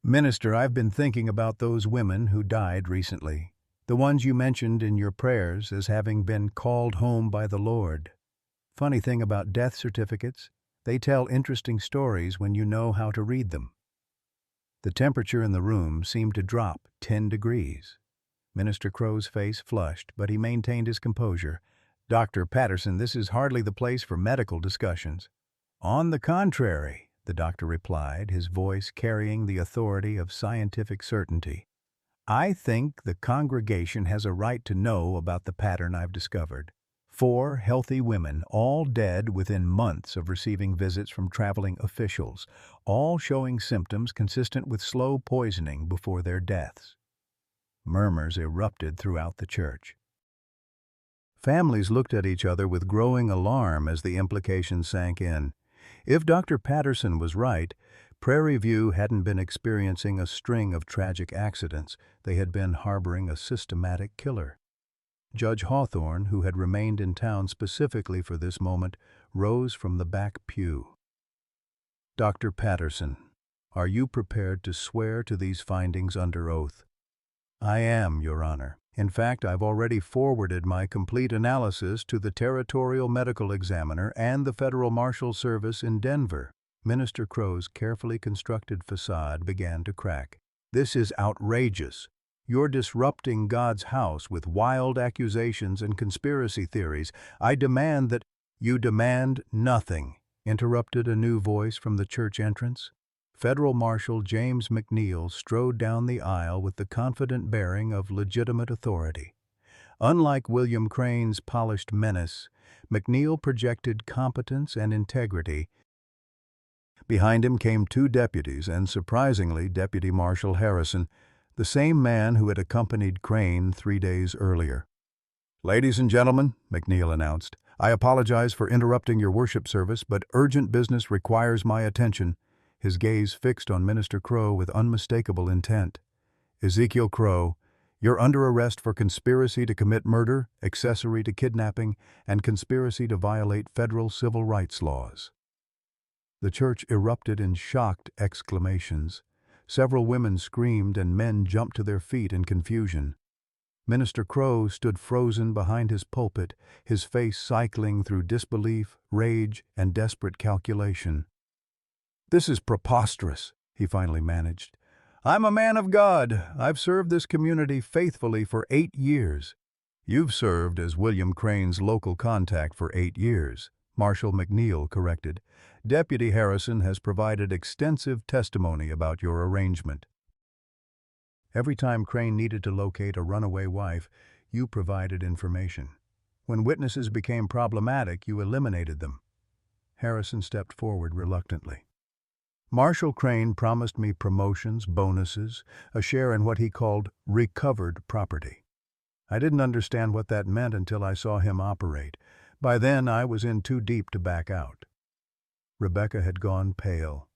"Minister, I've been thinking about those women who died recently, the ones you mentioned in your prayers as having been called home by the Lord. Funny thing about death certificates, they tell interesting stories when you know how to read them." The temperature in the room seemed to drop 10 degrees. Minister Crow's face flushed, but he maintained his composure. "Dr. Patterson, this is hardly the place for medical discussions." "On the contrary," the doctor replied, his voice carrying the authority of scientific certainty. "I think the congregation has a right to know about the pattern I've discovered. 4 healthy women, all dead within months of receiving visits from traveling officials, all showing symptoms consistent with slow poisoning before their deaths." Murmurs erupted throughout the church. Families looked at each other with growing alarm as the implications sank in. If Dr. Patterson was right, Prairie View hadn't been experiencing a string of tragic accidents, they had been harboring a systematic killer. Judge Hawthorne, who had remained in town specifically for this moment, rose from the back pew. "Dr. Patterson, are you prepared to swear to these findings under oath?" "I am, Your Honor. In fact, I've already forwarded my complete analysis to the Territorial Medical Examiner and the Federal Marshal Service in Denver." Minister Crow's carefully constructed facade began to crack. "This is outrageous. You're disrupting God's house with wild accusations and conspiracy theories. I demand that—" "You demand nothing," interrupted a new voice from the church entrance. Federal Marshal James McNeil strode down the aisle with the confident bearing of legitimate authority. Unlike William Crane's polished menace, McNeil projected competence and integrity. Behind him came 2 deputies and, surprisingly, Deputy Marshal Harrison, the same man who had accompanied Crane 3 days earlier. "Ladies and gentlemen," McNeil announced, "I apologize for interrupting your worship service, but urgent business requires my attention." His gaze fixed on Minister Crow with unmistakable intent. "Ezekiel Crow, you're under arrest for conspiracy to commit murder, accessory to kidnapping, and conspiracy to violate federal civil rights laws." The church erupted in shocked exclamations. Several women screamed and men jumped to their feet in confusion. Minister Crow stood frozen behind his pulpit, his face cycling through disbelief, rage, and desperate calculation. "This is preposterous," he finally managed. "I'm a man of God. I've served this community faithfully for 8 years." "You've served as William Crane's local contact for 8 years," Marshal McNeil corrected. "Deputy Harrison has provided extensive testimony about your arrangement. Every time Crane needed to locate a runaway wife, you provided information. When witnesses became problematic, you eliminated them." Harrison stepped forward reluctantly. "Marshal Crane promised me promotions, bonuses, a share in what he called recovered property. I didn't understand what that meant until I saw him operate. By then, I was in too deep to back out." Rebecca had gone pale,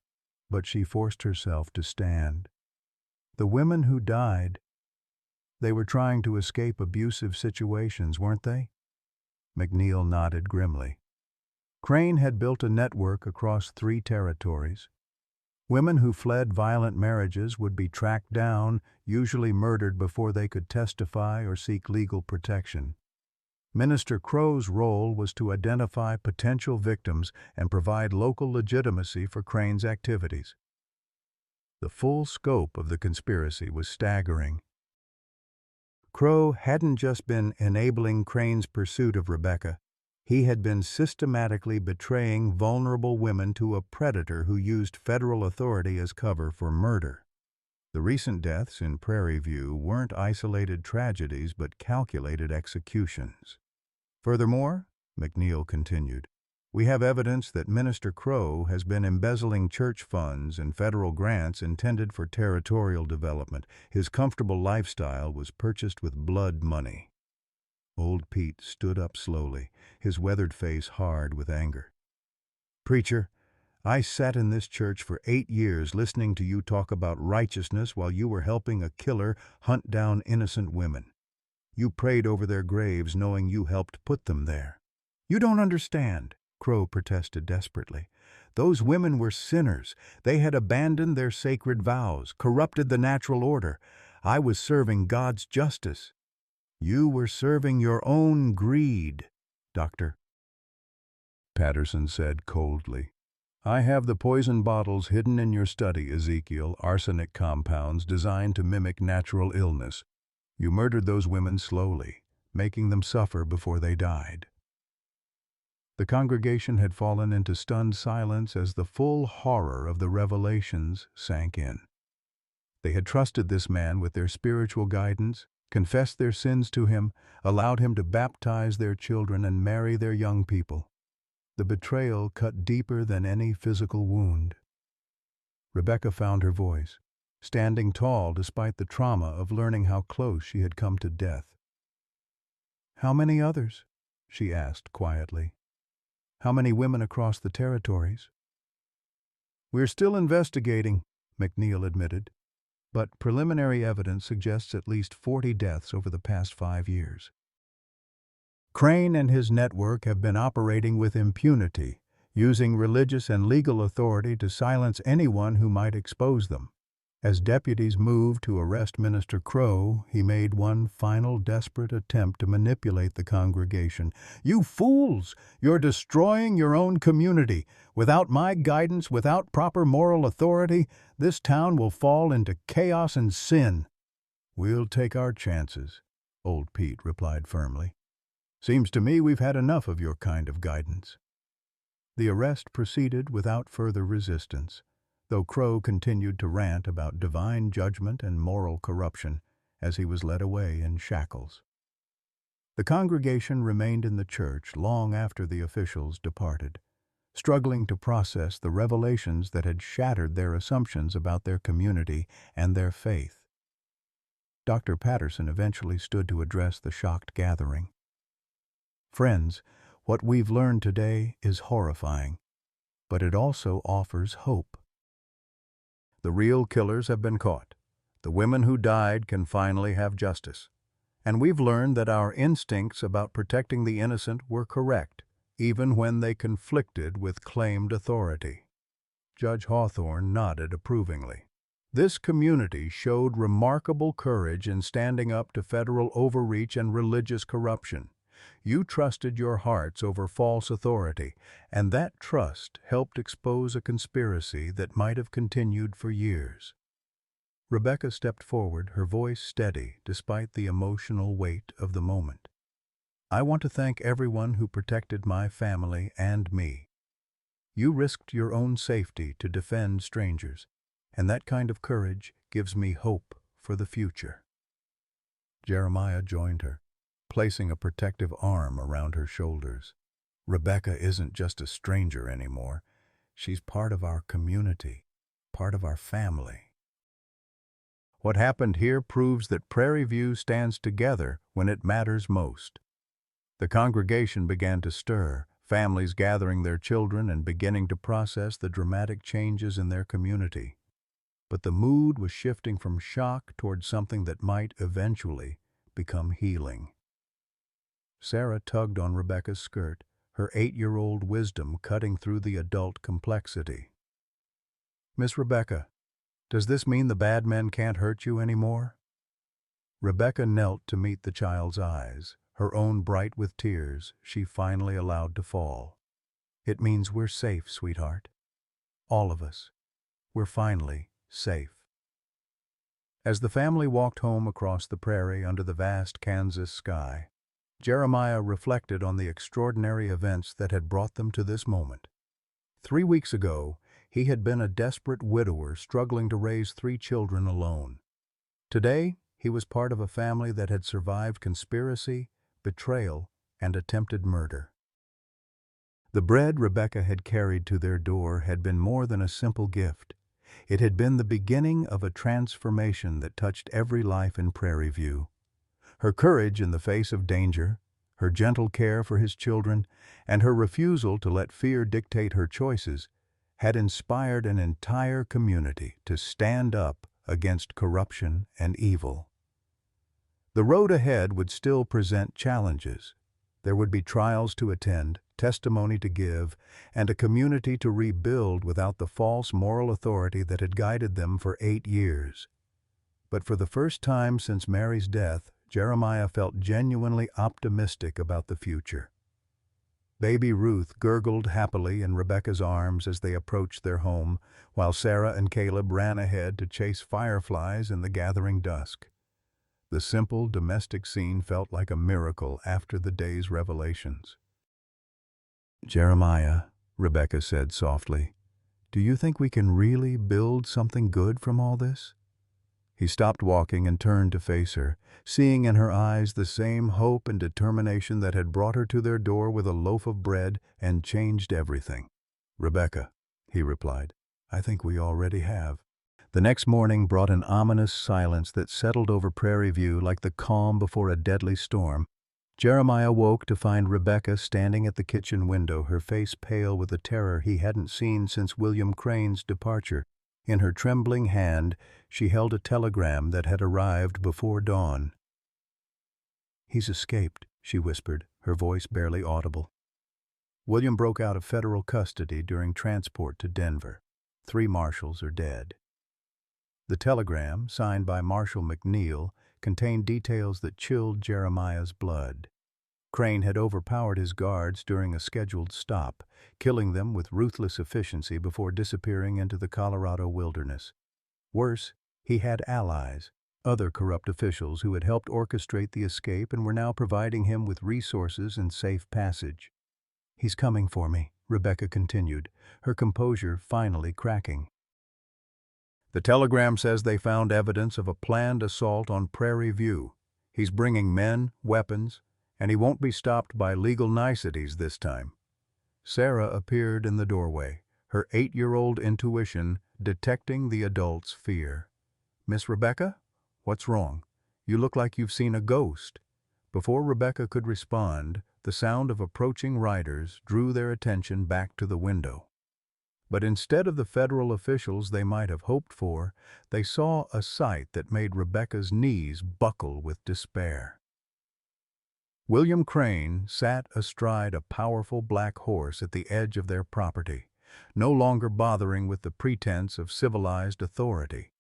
but she forced herself to stand. "The women who died, they were trying to escape abusive situations, weren't they?" McNeil nodded grimly. "Crane had built a network across 3 territories. Women who fled violent marriages would be tracked down, usually murdered before they could testify or seek legal protection. Minister Crow's role was to identify potential victims and provide local legitimacy for Crane's activities." The full scope of the conspiracy was staggering. Crow hadn't just been enabling Crane's pursuit of Rebecca. He had been systematically betraying vulnerable women to a predator who used federal authority as cover for murder. The recent deaths in Prairie View weren't isolated tragedies but calculated executions. "Furthermore," McNeil continued, "we have evidence that Minister Crow has been embezzling church funds and federal grants intended for territorial development. His comfortable lifestyle was purchased with blood money." Old Pete stood up slowly, his weathered face hard with anger. "Preacher, I sat in this church for 8 years listening to you talk about righteousness while you were helping a killer hunt down innocent women. You prayed over their graves knowing you helped put them there." "You don't understand," Crow protested desperately. "Those women were sinners. They had abandoned their sacred vows, corrupted the natural order. I was serving God's justice." "You were serving your own greed, Doctor," Patterson said coldly. "I have the poison bottles hidden in your study, Ezekiel, arsenic compounds designed to mimic natural illness. You murdered those women slowly, making them suffer before they died. The congregation had fallen into stunned silence as the full horror of the revelations sank in. They had trusted this man with their spiritual guidance, confessed their sins to him, allowed him to baptize their children and marry their young people. The betrayal cut deeper than any physical wound. Rebecca found her voice, standing tall despite the trauma of learning how close she had come to death. "How many others?" she asked quietly. "How many women across the territories?" "We're still investigating," McNeil admitted, "but preliminary evidence suggests at least 40 deaths over the past 5 years. Crane and his network have been operating with impunity, using religious and legal authority to silence anyone who might expose them. As deputies moved to arrest Minister Crow, he made one final desperate attempt to manipulate the congregation. "You fools! You're destroying your own community. Without my guidance, without proper moral authority, this town will fall into chaos and sin." "We'll take our chances," old Pete replied firmly. "Seems to me we've had enough of your kind of guidance." The arrest proceeded without further resistance, though Crow continued to rant about divine judgment and moral corruption as he was led away in shackles. The congregation remained in the church long after the officials departed, struggling to process the revelations that had shattered their assumptions about their community and their faith. Dr. Patterson eventually stood to address the shocked gathering. "Friends, what we've learned today is horrifying, but it also offers hope. The real killers have been caught. The women who died can finally have justice. And we've learned that our instincts about protecting the innocent were correct, even when they conflicted with claimed authority." Judge Hawthorne nodded approvingly. "This community showed remarkable courage in standing up to federal overreach and religious corruption. You trusted your hearts over false authority, and that trust helped expose a conspiracy that might have continued for years." Rebecca stepped forward, her voice steady despite the emotional weight of the moment. "I want to thank everyone who protected my family and me. You risked your own safety to defend strangers, and that kind of courage gives me hope for the future." Jeremiah joined her, placing a protective arm around her shoulders. "Rebecca isn't just a stranger anymore. She's part of our community, part of our family." What happened here proves that Prairie View stands together when it matters most. The congregation began to stir, families gathering their children and beginning to process the dramatic changes in their community. But the mood was shifting from shock toward something that might eventually become healing. Sarah tugged on Rebecca's skirt, her 8-year-old wisdom cutting through the adult complexity. "Miss Rebecca, does this mean the bad men can't hurt you anymore?" Rebecca knelt to meet the child's eyes, her own bright with tears she finally allowed to fall. "It means we're safe, sweetheart. All of us. We're finally safe." As the family walked home across the prairie under the vast Kansas sky, Jeremiah reflected on the extraordinary events that had brought them to this moment. 3 weeks ago, he had been a desperate widower struggling to raise 3 children alone. Today, he was part of a family that had survived conspiracy, betrayal, and attempted murder. The bread Rebecca had carried to their door had been more than a simple gift. It had been the beginning of a transformation that touched every life in Prairie View. Her courage in the face of danger, her gentle care for his children, and her refusal to let fear dictate her choices had inspired an entire community to stand up against corruption and evil. The road ahead would still present challenges. There would be trials to attend, testimony to give, and a community to rebuild without the false moral authority that had guided them for 8 years. But for the first time since Mary's death, Jeremiah felt genuinely optimistic about the future. Baby Ruth gurgled happily in Rebecca's arms as they approached their home, while Sarah and Caleb ran ahead to chase fireflies in the gathering dusk. The simple domestic scene felt like a miracle after the day's revelations. "Jeremiah," Rebecca said softly, "do you think we can really build something good from all this?" He stopped walking and turned to face her, seeing in her eyes the same hope and determination that had brought her to their door with a loaf of bread and changed everything. "Rebecca," he replied, "I think we already have." The next morning brought an ominous silence that settled over Prairie View like the calm before a deadly storm. Jeremiah woke to find Rebecca standing at the kitchen window, her face pale with a terror he hadn't seen since William Crane's departure. In her trembling hand, she held a telegram that had arrived before dawn. "He's escaped," she whispered, her voice barely audible. "William broke out of federal custody during transport to Denver. 3 marshals are dead." The telegram, signed by Marshal McNeil, contained details that chilled Jeremiah's blood. Crane had overpowered his guards during a scheduled stop, killing them with ruthless efficiency before disappearing into the Colorado wilderness. Worse, he had allies, other corrupt officials who had helped orchestrate the escape and were now providing him with resources and safe passage. "He's coming for me," Rebecca continued, her composure finally cracking. "The telegram says they found evidence of a planned assault on Prairie View. He's bringing men, weapons, and he won't be stopped by legal niceties this time." Sarah appeared in the doorway, her 8-year-old intuition detecting the adult's fear. "Miss Rebecca? What's wrong? You look like you've seen a ghost." Before Rebecca could respond, the sound of approaching riders drew their attention back to the window. But instead of the federal officials they might have hoped for, they saw a sight that made Rebecca's knees buckle with despair. William Crane sat astride a powerful black horse at the edge of their property, no longer bothering with the pretense of civilized authority.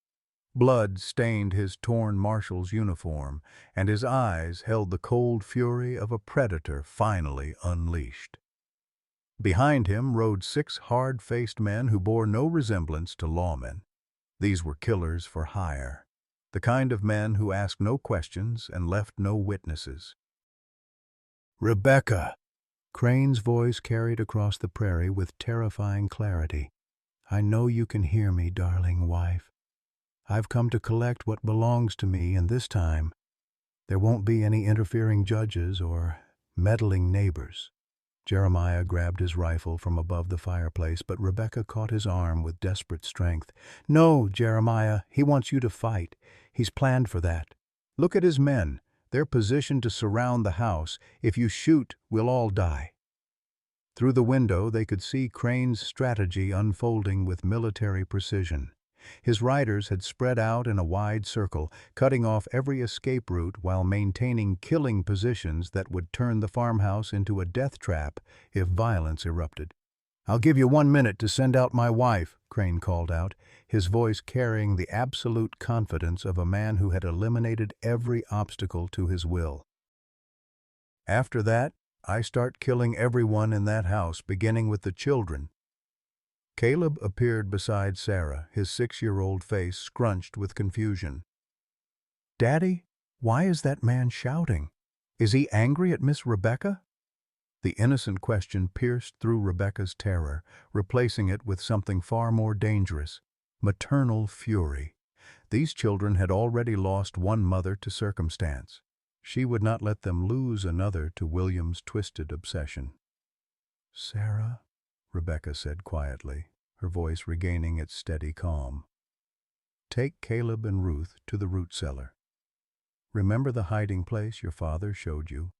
Blood stained his torn marshal's uniform, and his eyes held the cold fury of a predator finally unleashed. Behind him rode 6 hard-faced men who bore no resemblance to lawmen. These were killers for hire, the kind of men who asked no questions and left no witnesses. "Rebecca!" Crane's voice carried across the prairie with terrifying clarity. "I know you can hear me, darling wife. I've come to collect what belongs to me, and this time there won't be any interfering judges or meddling neighbors." Jeremiah grabbed his rifle from above the fireplace, but Rebecca caught his arm with desperate strength. "No, Jeremiah, he wants you to fight. He's planned for that. Look at his men. They're positioned to surround the house. If you shoot, we'll all die." Through the window, they could see Crane's strategy unfolding with military precision. His riders had spread out in a wide circle, cutting off every escape route while maintaining killing positions that would turn the farmhouse into a death trap if violence erupted. "I'll give you 1 minute to send out my wife," Crane called out, his voice carrying the absolute confidence of a man who had eliminated every obstacle to his will. "After that, I start killing everyone in that house, beginning with the children." Caleb appeared beside Sarah, his 6-year-old face scrunched with confusion. "Daddy, why is that man shouting? Is he angry at Miss Rebecca?" The innocent question pierced through Rebecca's terror, replacing it with something far more dangerous: maternal fury. These children had already lost one mother to circumstance. She would not let them lose another to William's twisted obsession. "Sarah," Rebecca said quietly, her voice regaining its steady calm, "take Caleb and Ruth to the root cellar. Remember the hiding place your father showed you?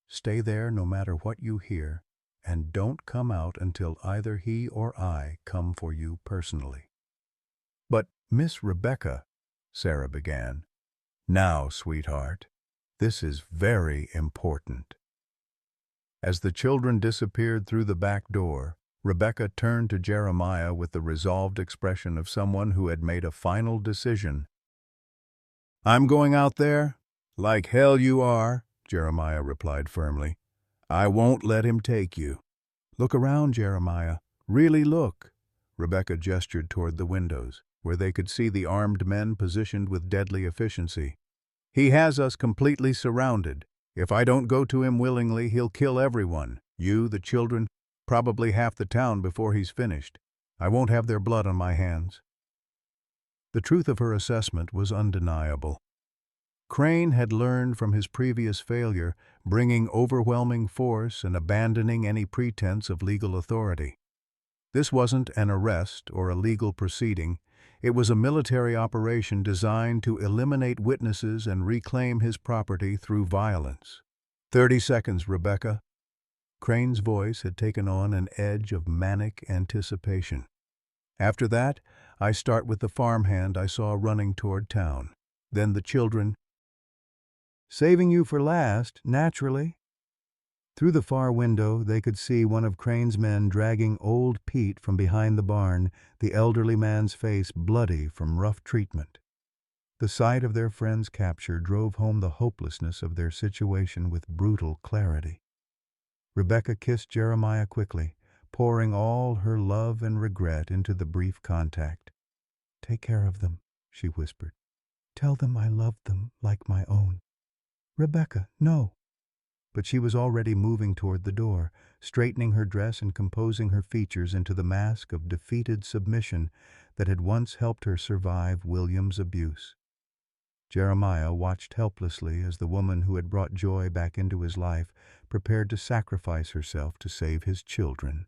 Stay there no matter what you hear, and don't come out until either he or I come for you personally." "But, Miss Rebecca," Sarah began. "Now, sweetheart, this is very important." As the children disappeared through the back door, Rebecca turned to Jeremiah with the resolved expression of someone who had made a final decision. "I'm going out there." "Like hell you are," Jeremiah replied firmly. "I won't let him take you." "Look around, Jeremiah. Really look." Rebecca gestured toward the windows, where they could see the armed men positioned with deadly efficiency. He has us completely surrounded. If I don't go to him willingly, he'll kill everyone. You, the children, probably half the town before he's finished. I won't have their blood on my hands." The truth of her assessment was undeniable. Crane had learned from his previous failure, bringing overwhelming force and abandoning any pretense of legal authority. This wasn't an arrest or a legal proceeding. It was a military operation designed to eliminate witnesses and reclaim his property through violence. 30 seconds, Rebecca." Crane's voice had taken on an edge of manic anticipation. "After that, I start with the farmhand I saw running toward town. Then the children." "Saving you for last, naturally." Through the far window, they could see one of Crane's men dragging old Pete from behind the barn, the elderly man's face bloody from rough treatment. The sight of their friend's capture drove home the hopelessness of their situation with brutal clarity. Rebecca kissed Jeremiah quickly, pouring all her love and regret into the brief contact. "Take care of them," she whispered. "Tell them I love them like my own." "Rebecca, no." But she was already moving toward the door, straightening her dress and composing her features into the mask of defeated submission that had once helped her survive William's abuse. Jeremiah watched helplessly as the woman who had brought joy back into his life prepared to sacrifice herself to save his children.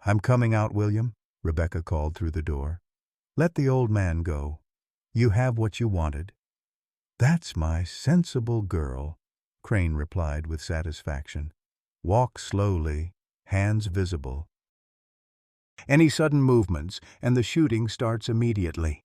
"I'm coming out, William," Rebecca called through the door. "Let the old man go. You have what you wanted." "That's my sensible girl," Crane replied with satisfaction. "Walk slowly, hands visible. Any sudden movements, and the shooting starts immediately."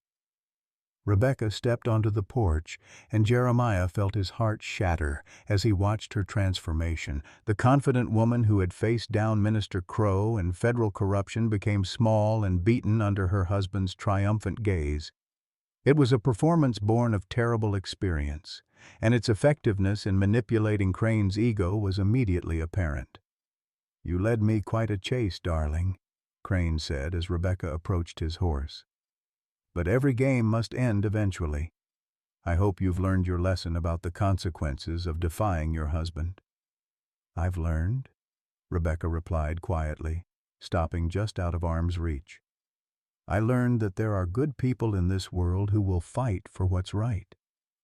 Rebecca stepped onto the porch, and Jeremiah felt his heart shatter as he watched her transformation. The confident woman who had faced down Minister Crow and federal corruption became small and beaten under her husband's triumphant gaze. It was a performance born of terrible experience, and its effectiveness in manipulating Crane's ego was immediately apparent. "You led me quite a chase, darling," Crane said as Rebecca approached his horse. "But every game must end eventually. I hope you've learned your lesson about the consequences of defying your husband." "I've learned," Rebecca replied quietly, stopping just out of arm's reach. "I learned that there are good people in this world who will fight for what's right.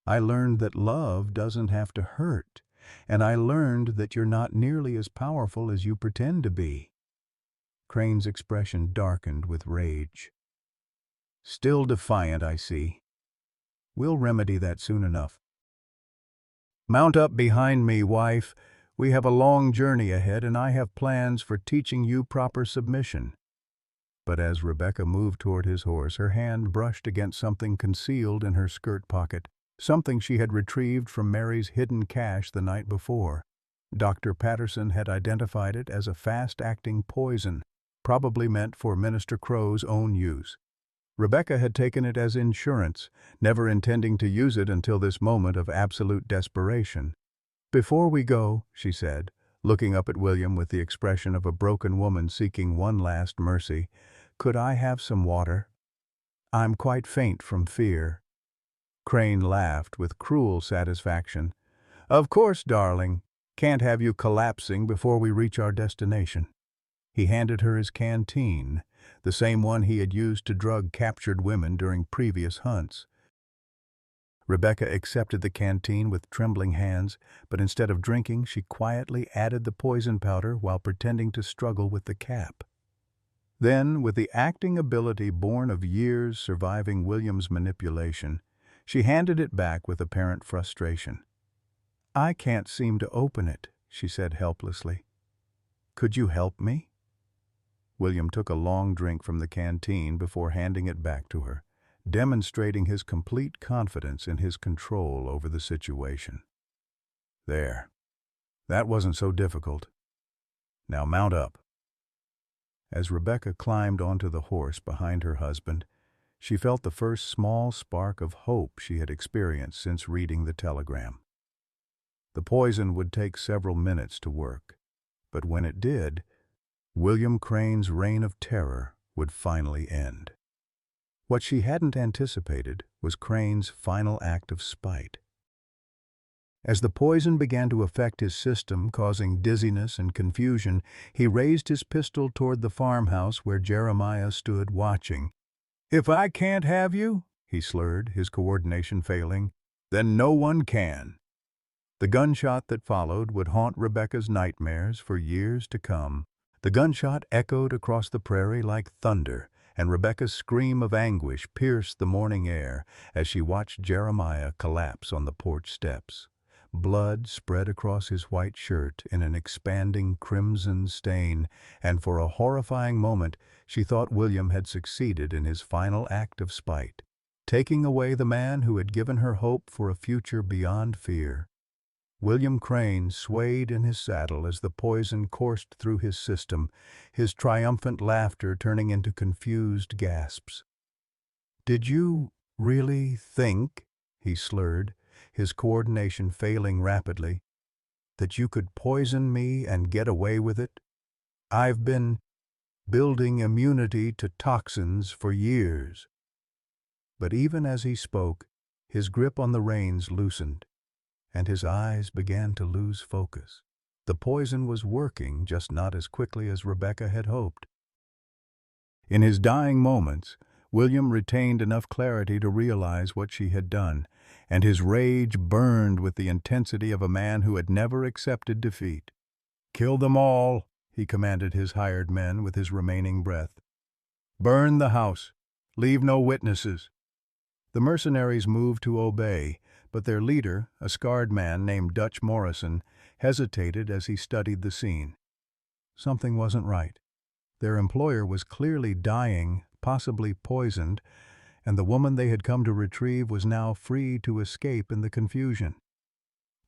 I learned that love doesn't have to hurt, and I learned that you're not nearly as powerful as you pretend to be." Crane's expression darkened with rage. "Still defiant, I see. We'll remedy that soon enough. Mount up behind me, wife. We have a long journey ahead, and I have plans for teaching you proper submission." But as Rebecca moved toward his horse, her hand brushed against something concealed in her skirt pocket, something she had retrieved from Mary's hidden cache the night before. Dr. Patterson had identified it as a fast-acting poison, probably meant for Minister Crow's own use. Rebecca had taken it as insurance, never intending to use it until this moment of absolute desperation. "Before we go," she said, looking up at William with the expression of a broken woman seeking one last mercy, "could I have some water? I'm quite faint from fear." Crane laughed with cruel satisfaction. "Of course, darling. Can't have you collapsing before we reach our destination." He handed her his canteen, the same one he had used to drug captured women during previous hunts. Rebecca accepted the canteen with trembling hands, but instead of drinking, she quietly added the poison powder while pretending to struggle with the cap. Then, with the acting ability born of years surviving William's manipulation, she handed it back with apparent frustration. "I can't seem to open it," she said helplessly. "Could you help me?" William took a long drink from the canteen before handing it back to her, demonstrating his complete confidence in his control over the situation. "There. That wasn't so difficult. Now mount up." As Rebecca climbed onto the horse behind her husband, she felt the first small spark of hope she had experienced since reading the telegram. The poison would take several minutes to work, but when it did, William Crane's reign of terror would finally end. What she hadn't anticipated was Crane's final act of spite. As the poison began to affect his system, causing dizziness and confusion, he raised his pistol toward the farmhouse where Jeremiah stood watching. "If I can't have you," he slurred, his coordination failing, "then no one can." The gunshot that followed would haunt Rebecca's nightmares for years to come. The gunshot echoed across the prairie like thunder, and Rebecca's scream of anguish pierced the morning air as she watched Jeremiah collapse on the porch steps. Blood spread across his white shirt in an expanding crimson stain, and for a horrifying moment she thought William had succeeded in his final act of spite, taking away the man who had given her hope for a future beyond fear. William Crane swayed in his saddle as the poison coursed through his system, his triumphant laughter turning into confused gasps. "Did you really think," he slurred, his coordination failing rapidly, "that you could poison me and get away with it? I've been building immunity to toxins for years." But even as he spoke, his grip on the reins loosened, and his eyes began to lose focus. The poison was working, just not as quickly as Rebecca had hoped. In his dying moments, William retained enough clarity to realize what she had done, and his rage burned with the intensity of a man who had never accepted defeat. "Kill them all," he commanded his hired men with his remaining breath. "Burn the house. Leave no witnesses." The mercenaries moved to obey, but their leader, a scarred man named Dutch Morrison, hesitated as he studied the scene. Something wasn't right. Their employer was clearly dying, possibly poisoned, and the woman they had come to retrieve was now free to escape in the confusion.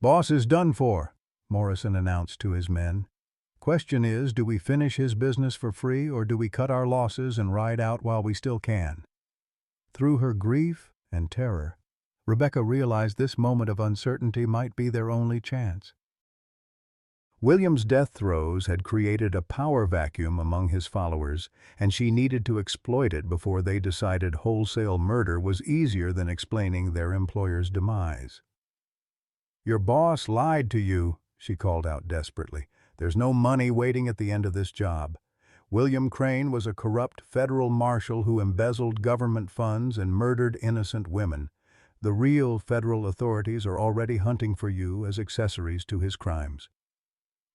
"Boss is done for," Morrison announced to his men. "Question is, do we finish his business for free, or do we cut our losses and ride out while we still can?" Through her grief and terror, Rebecca realized this moment of uncertainty might be their only chance. William's death throes had created a power vacuum among his followers, and she needed to exploit it before they decided wholesale murder was easier than explaining their employer's demise. "Your boss lied to you," she called out desperately. "There's no money waiting at the end of this job. William Crane was a corrupt federal marshal who embezzled government funds and murdered innocent women. The real federal authorities are already hunting for you as accessories to his crimes."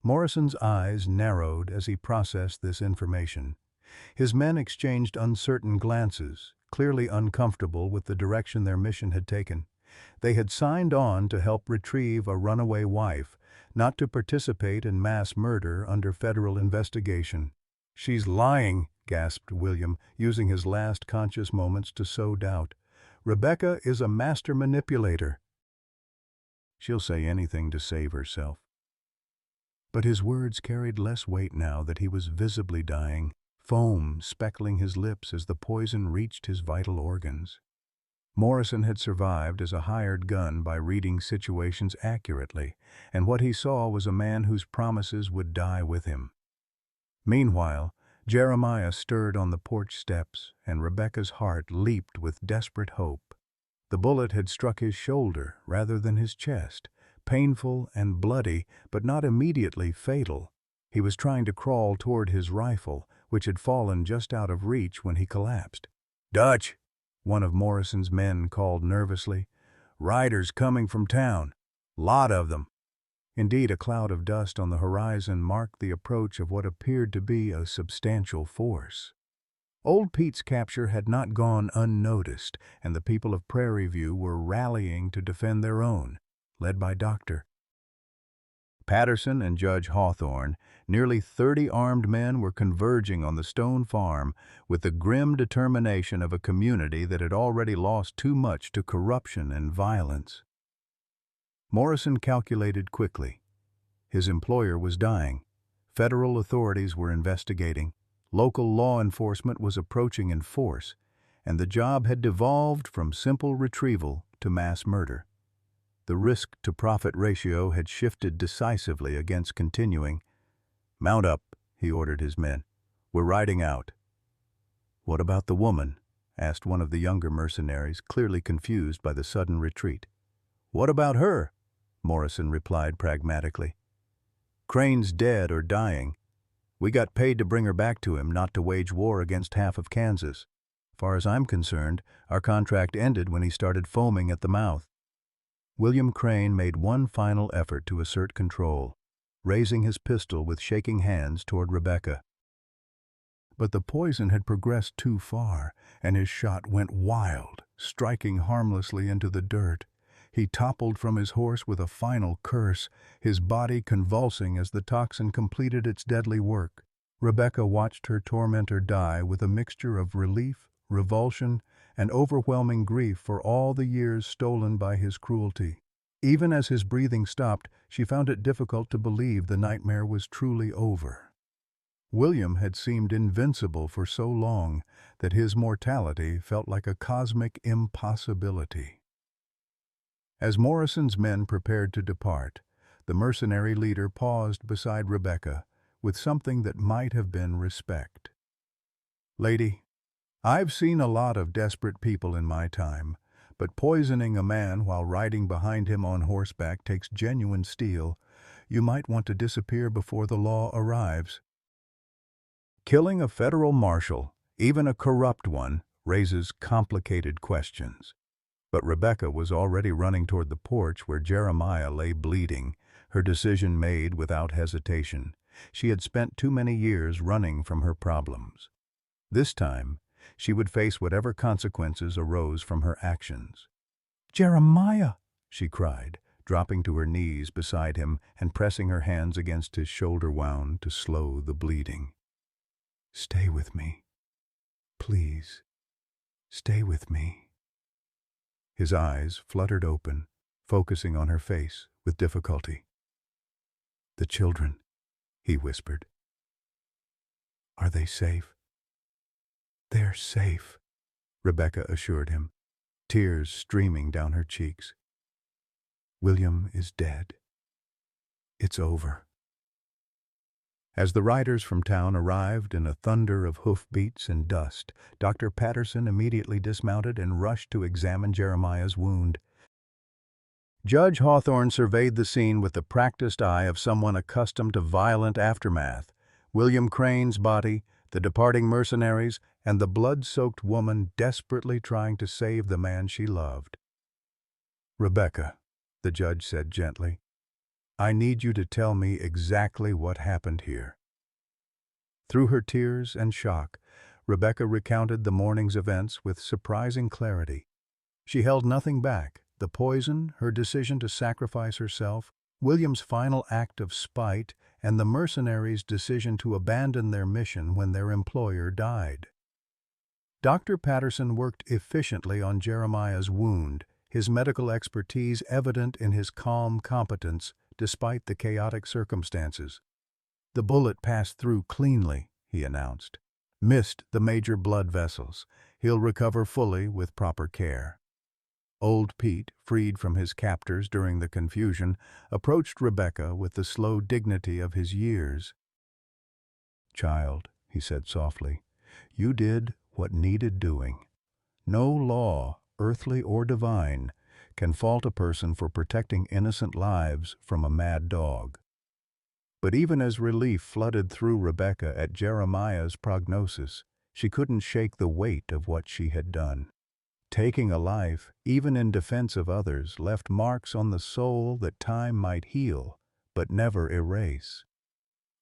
Morrison's eyes narrowed as he processed this information. His men exchanged uncertain glances, clearly uncomfortable with the direction their mission had taken. They had signed on to help retrieve a runaway wife, not to participate in mass murder under federal investigation. "She's lying," gasped William, using his last conscious moments to sow doubt. "Rebecca is a master manipulator. She'll say anything to save herself." But his words carried less weight now that he was visibly dying, foam speckling his lips as the poison reached his vital organs. Morrison had survived as a hired gun by reading situations accurately, and what he saw was a man whose promises would die with him. Meanwhile, Jeremiah stirred on the porch steps, and Rebecca's heart leaped with desperate hope. The bullet had struck his shoulder rather than his chest, painful and bloody, but not immediately fatal. He was trying to crawl toward his rifle, which had fallen just out of reach when he collapsed. "Dutch," one of Morrison's men called nervously. "Riders coming from town. Lot of them." Indeed, a cloud of dust on the horizon marked the approach of what appeared to be a substantial force. Old Pete's capture had not gone unnoticed, and the people of Prairie View were rallying to defend their own, led by Dr. Patterson and Judge Hawthorne. Nearly 30 armed men were converging on the stone farm with the grim determination of a community that had already lost too much to corruption and violence. Morrison calculated quickly. His employer was dying. Federal authorities were investigating. Local law enforcement was approaching in force, and the job had devolved from simple retrieval to mass murder. The risk-to-profit ratio had shifted decisively against continuing. "Mount up," he ordered his men. "We're riding out." "What about the woman?" asked one of the younger mercenaries, clearly confused by the sudden retreat. "What about her?" Morrison replied pragmatically. "Crane's dead or dying. We got paid to bring her back to him, not to wage war against half of Kansas. Far as I'm concerned, our contract ended when he started foaming at the mouth." William Crane made one final effort to assert control, raising his pistol with shaking hands toward Rebecca. But the poison had progressed too far, and his shot went wild, striking harmlessly into the dirt. He toppled from his horse with a final curse, his body convulsing as the toxin completed its deadly work. Rebecca watched her tormentor die with a mixture of relief, revulsion, and overwhelming grief for all the years stolen by his cruelty. Even as his breathing stopped, she found it difficult to believe the nightmare was truly over. William had seemed invincible for so long that his mortality felt like a cosmic impossibility. As Morrison's men prepared to depart, the mercenary leader paused beside Rebecca with something that might have been respect. "Lady, I've seen a lot of desperate people in my time, but poisoning a man while riding behind him on horseback takes genuine steel. You might want to disappear before the law arrives." Killing a federal marshal, even a corrupt one, raises complicated questions. But Rebecca was already running toward the porch where Jeremiah lay bleeding, her decision made without hesitation. She had spent too many years running from her problems. This time, she would face whatever consequences arose from her actions. "Jeremiah!" she cried, dropping to her knees beside him and pressing her hands against his shoulder wound to slow the bleeding. "Stay with me. Please, stay with me." His eyes fluttered open, focusing on her face with difficulty. "The children," he whispered. "Are they safe?" "They're safe," Rebecca assured him, tears streaming down her cheeks. "William is dead. It's over." As the riders from town arrived in a thunder of hoofbeats and dust, Dr. Patterson immediately dismounted and rushed to examine Jeremiah's wound. Judge Hawthorne surveyed the scene with the practiced eye of someone accustomed to violent aftermath. William Crane's body, the departing mercenaries, and the blood-soaked woman desperately trying to save the man she loved. "Rebecca," the judge said gently, "I need you to tell me exactly what happened here." Through her tears and shock, Rebecca recounted the morning's events with surprising clarity. She held nothing back: the poison, her decision to sacrifice herself, William's final act of spite, and the mercenaries' decision to abandon their mission when their employer died. Dr. Patterson worked efficiently on Jeremiah's wound, his medical expertise evident in his calm competence despite the chaotic circumstances. "The bullet passed through cleanly," he announced. "Missed the major blood vessels. He'll recover fully with proper care." Old Pete, freed from his captors during the confusion, approached Rebecca with the slow dignity of his years. "Child," he said softly, "you did what needed doing. No law, earthly or divine, can fault a person for protecting innocent lives from a mad dog." But even as relief flooded through Rebecca at Jeremiah's prognosis, she couldn't shake the weight of what she had done. Taking a life, even in defense of others, left marks on the soul that time might heal, but never erase.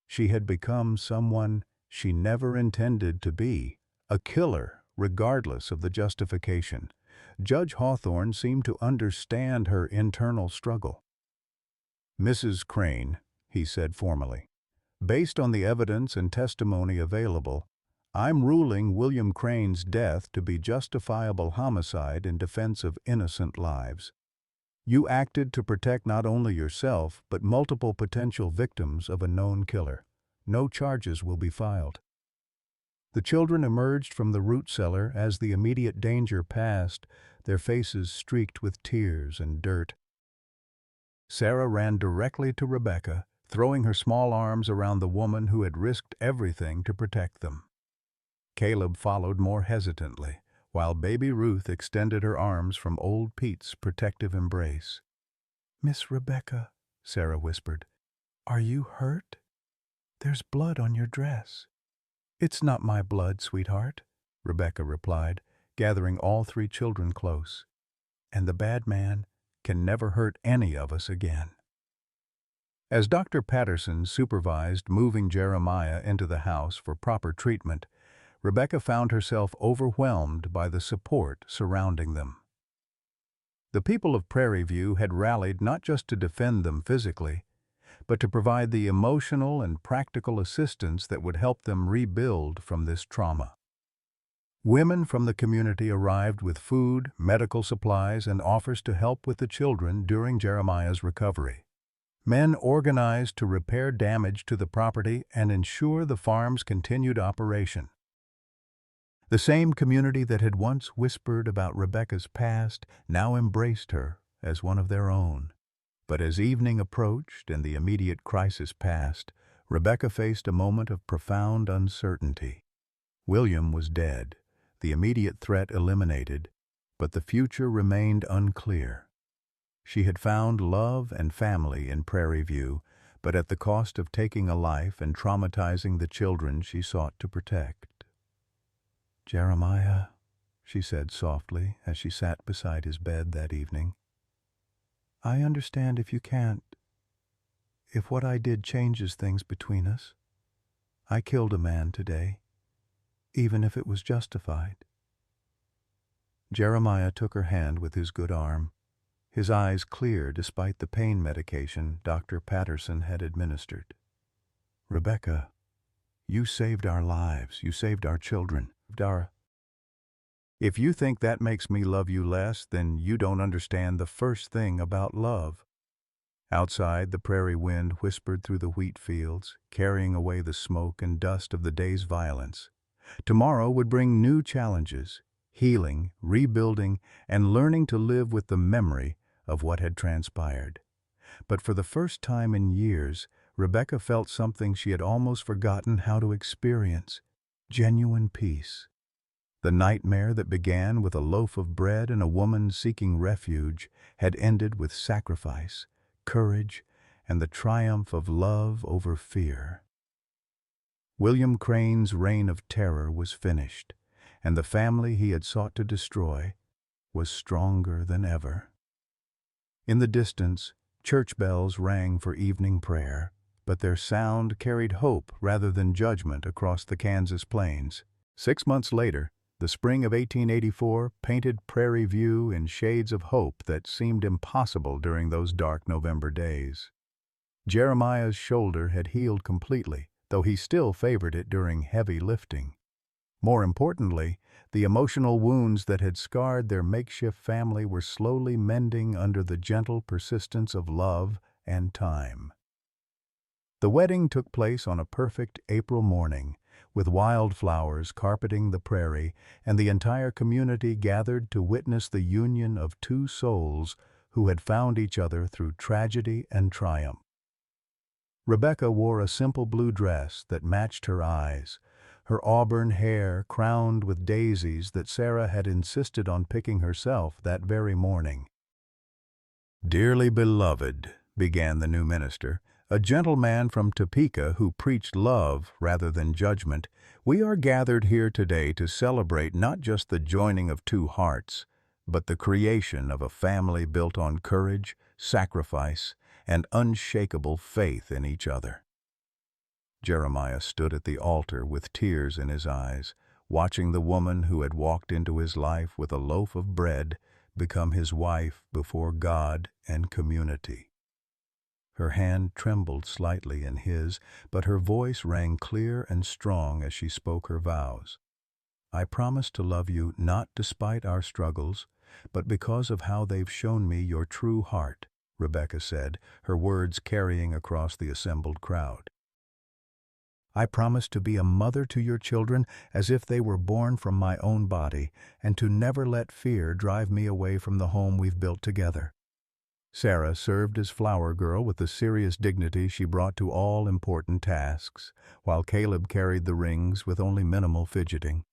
She had become someone she never intended to be, a killer, regardless of the justification. Judge Hawthorne seemed to understand her internal struggle. "Mrs. Crane," he said formally, "based on the evidence and testimony available, I'm ruling William Crane's death to be justifiable homicide in defense of innocent lives. You acted to protect not only yourself, but multiple potential victims of a known killer. No charges will be filed." The children emerged from the root cellar as the immediate danger passed, their faces streaked with tears and dirt. Sarah ran directly to Rebecca, throwing her small arms around the woman who had risked everything to protect them. Caleb followed more hesitantly, while baby Ruth extended her arms from old Pete's protective embrace. "Miss Rebecca," Sarah whispered, "are you hurt? There's blood on your dress." "It's not my blood, sweetheart," Rebecca replied, gathering all three children close. "And the bad man can never hurt any of us again." As Dr. Patterson supervised moving Jeremiah into the house for proper treatment, Rebecca found herself overwhelmed by the support surrounding them. The people of Prairie View had rallied not just to defend them physically, but to provide the emotional and practical assistance that would help them rebuild from this trauma. Women from the community arrived with food, medical supplies, and offers to help with the children during Jeremiah's recovery. Men organized to repair damage to the property and ensure the farm's continued operation. The same community that had once whispered about Rebecca's past now embraced her as one of their own. But as evening approached and the immediate crisis passed, Rebecca faced a moment of profound uncertainty. William was dead, the immediate threat eliminated, but the future remained unclear. She had found love and family in Prairie View, but at the cost of taking a life and traumatizing the children she sought to protect. "Jeremiah," she said softly as she sat beside his bed that evening, "I understand if you can't. If what I did changes things between us. I killed a man today, even if it was justified." Jeremiah took her hand with his good arm, his eyes clear despite the pain medication Dr. Patterson had administered. "Rebecca, you saved our lives. You saved our children. If you think that makes me love you less, then you don't understand the first thing about love." Outside, the prairie wind whispered through the wheat fields, carrying away the smoke and dust of the day's violence. Tomorrow would bring new challenges, healing, rebuilding, and learning to live with the memory of what had transpired. But for the first time in years, Rebecca felt something she had almost forgotten how to experience: genuine peace. The nightmare that began with a loaf of bread and a woman seeking refuge had ended with sacrifice, courage, and the triumph of love over fear. William Crane's reign of terror was finished, and the family he had sought to destroy was stronger than ever. In the distance, church bells rang for evening prayer, but their sound carried hope rather than judgment across the Kansas plains. 6 months later, the spring of 1884 painted Prairie View in shades of hope that seemed impossible during those dark November days. Jeremiah's shoulder had healed completely, though he still favored it during heavy lifting. More importantly, the emotional wounds that had scarred their makeshift family were slowly mending under the gentle persistence of love and time. The wedding took place on a perfect April morning, with wildflowers carpeting the prairie, and the entire community gathered to witness the union of two souls who had found each other through tragedy and triumph. Rebecca wore a simple blue dress that matched her eyes, her auburn hair crowned with daisies that Sarah had insisted on picking herself that very morning. "Dearly beloved," began the new minister, a gentleman from Topeka who preached love rather than judgment, "we are gathered here today to celebrate not just the joining of two hearts, but the creation of a family built on courage, sacrifice, and unshakable faith in each other." Jeremiah stood at the altar with tears in his eyes, watching the woman who had walked into his life with a loaf of bread become his wife before God and community. Her hand trembled slightly in his, but her voice rang clear and strong as she spoke her vows. "I promise to love you not despite our struggles, but because of how they've shown me your true heart," Rebecca said, her words carrying across the assembled crowd. "I promise to be a mother to your children as if they were born from my own body, and to never let fear drive me away from the home we've built together." Sarah served as flower girl with the serious dignity she brought to all important tasks, while Caleb carried the rings with only minimal fidgeting.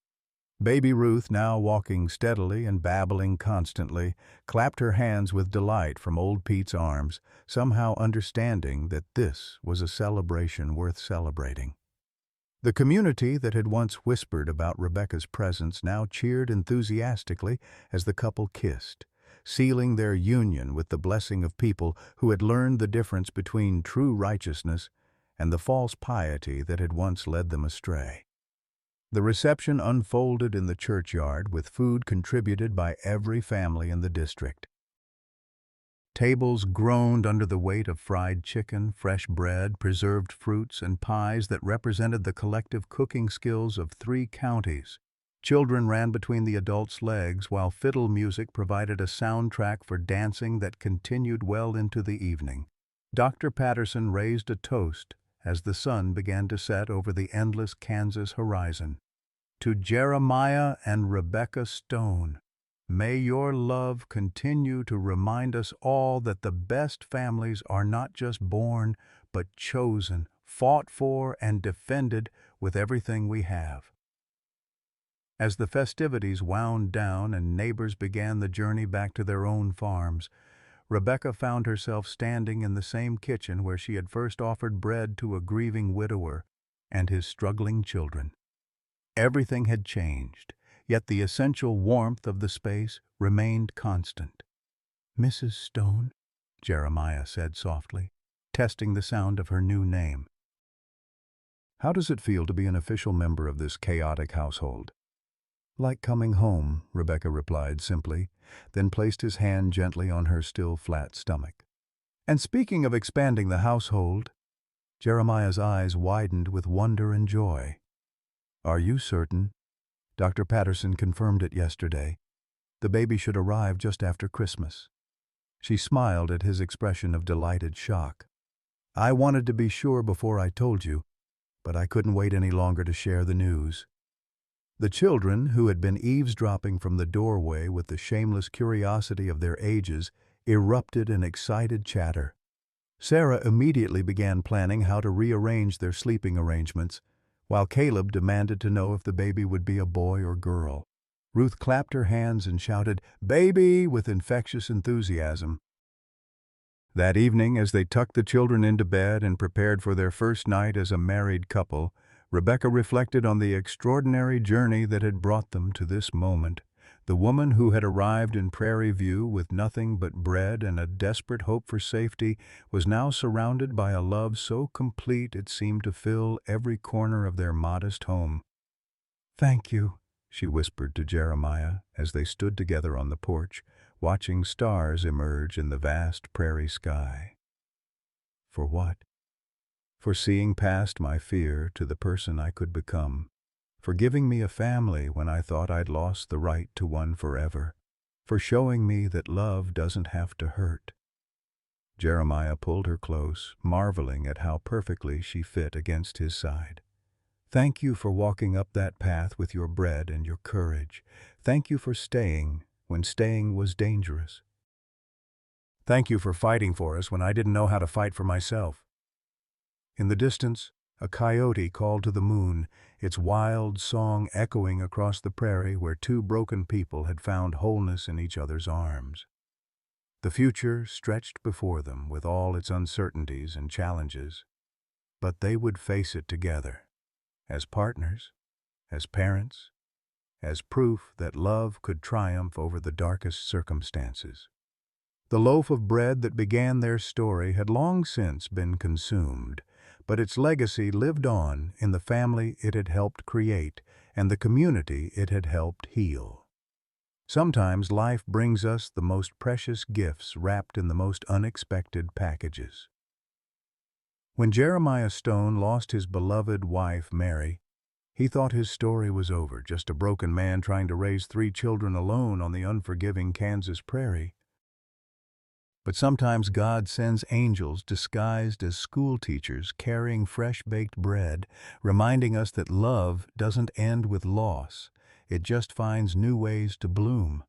Baby Ruth, now walking steadily and babbling constantly, clapped her hands with delight from old Pete's arms, somehow understanding that this was a celebration worth celebrating. The community that had once whispered about Rebecca's presence now cheered enthusiastically as the couple kissed, sealing their union with the blessing of people who had learned the difference between true righteousness and the false piety that had once led them astray. The reception unfolded in the churchyard with food contributed by every family in the district. Tables groaned under the weight of fried chicken, fresh bread, preserved fruits, and pies that represented the collective cooking skills of 3 counties. Children ran between the adults' legs while fiddle music provided a soundtrack for dancing that continued well into the evening. Dr. Patterson raised a toast as the sun began to set over the endless Kansas horizon. To Jeremiah and Rebecca Stone, may your love continue to remind us all that the best families are not just born, but chosen, fought for, and defended with everything we have. As the festivities wound down and neighbors began the journey back to their own farms, Rebecca found herself standing in the same kitchen where she had first offered bread to a grieving widower and his struggling children. Everything had changed, yet the essential warmth of the space remained constant. "Mrs. Stone," Jeremiah said softly, testing the sound of her new name. "How does it feel to be an official member of this chaotic household?" "Like coming home," Rebecca replied simply, then placed his hand gently on her still flat stomach. "And speaking of expanding the household," Jeremiah's eyes widened with wonder and joy. "Are you certain? Dr. Patterson confirmed it yesterday. The baby should arrive just after Christmas." She smiled at his expression of delighted shock. "I wanted to be sure before I told you, but I couldn't wait any longer to share the news." The children, who had been eavesdropping from the doorway with the shameless curiosity of their ages, erupted in excited chatter. Sarah immediately began planning how to rearrange their sleeping arrangements, while Caleb demanded to know if the baby would be a boy or girl. Ruth clapped her hands and shouted, "Baby!" with infectious enthusiasm. That evening, as they tucked the children into bed and prepared for their first night as a married couple, Rebecca reflected on the extraordinary journey that had brought them to this moment. The woman who had arrived in Prairie View with nothing but bread and a desperate hope for safety was now surrounded by a love so complete it seemed to fill every corner of their modest home. "Thank you," she whispered to Jeremiah as they stood together on the porch, watching stars emerge in the vast prairie sky. "For what?" "For seeing past my fear to the person I could become. For giving me a family when I thought I'd lost the right to one forever. For showing me that love doesn't have to hurt." Jeremiah pulled her close, marveling at how perfectly she fit against his side. "Thank you for walking up that path with your bread and your courage. Thank you for staying when staying was dangerous. Thank you for fighting for us when I didn't know how to fight for myself." In the distance, a coyote called to the moon, its wild song echoing across the prairie where 2 broken people had found wholeness in each other's arms. The future stretched before them with all its uncertainties and challenges, but they would face it together, as partners, as parents, as proof that love could triumph over the darkest circumstances. The loaf of bread that began their story had long since been consumed, but its legacy lived on in the family it had helped create and the community it had helped heal. Sometimes life brings us the most precious gifts wrapped in the most unexpected packages. When Jeremiah Stone lost his beloved wife, Mary, he thought his story was over, just a broken man trying to raise 3 children alone on the unforgiving Kansas prairie. But sometimes God sends angels disguised as school teachers carrying fresh-baked bread, reminding us that love doesn't end with loss. It just finds new ways to bloom.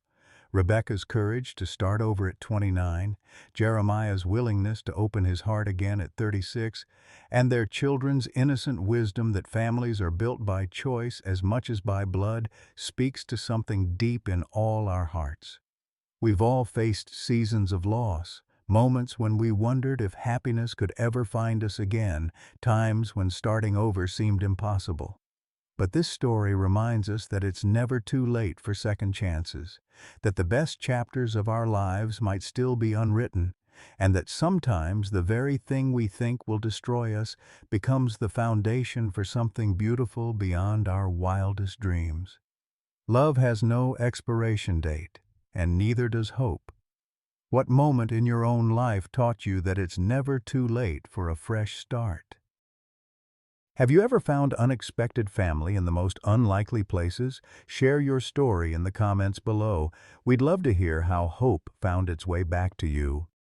Rebecca's courage to start over at 29, Jeremiah's willingness to open his heart again at 36, and their children's innocent wisdom that families are built by choice as much as by blood speaks to something deep in all our hearts. We've all faced seasons of loss, moments when we wondered if happiness could ever find us again, times when starting over seemed impossible. But this story reminds us that it's never too late for second chances, that the best chapters of our lives might still be unwritten, and that sometimes the very thing we think will destroy us becomes the foundation for something beautiful beyond our wildest dreams. Love has no expiration date, and neither does hope. What moment in your own life taught you that it's never too late for a fresh start? Have you ever found unexpected family in the most unlikely places? Share your story in the comments below. We'd love to hear how hope found its way back to you.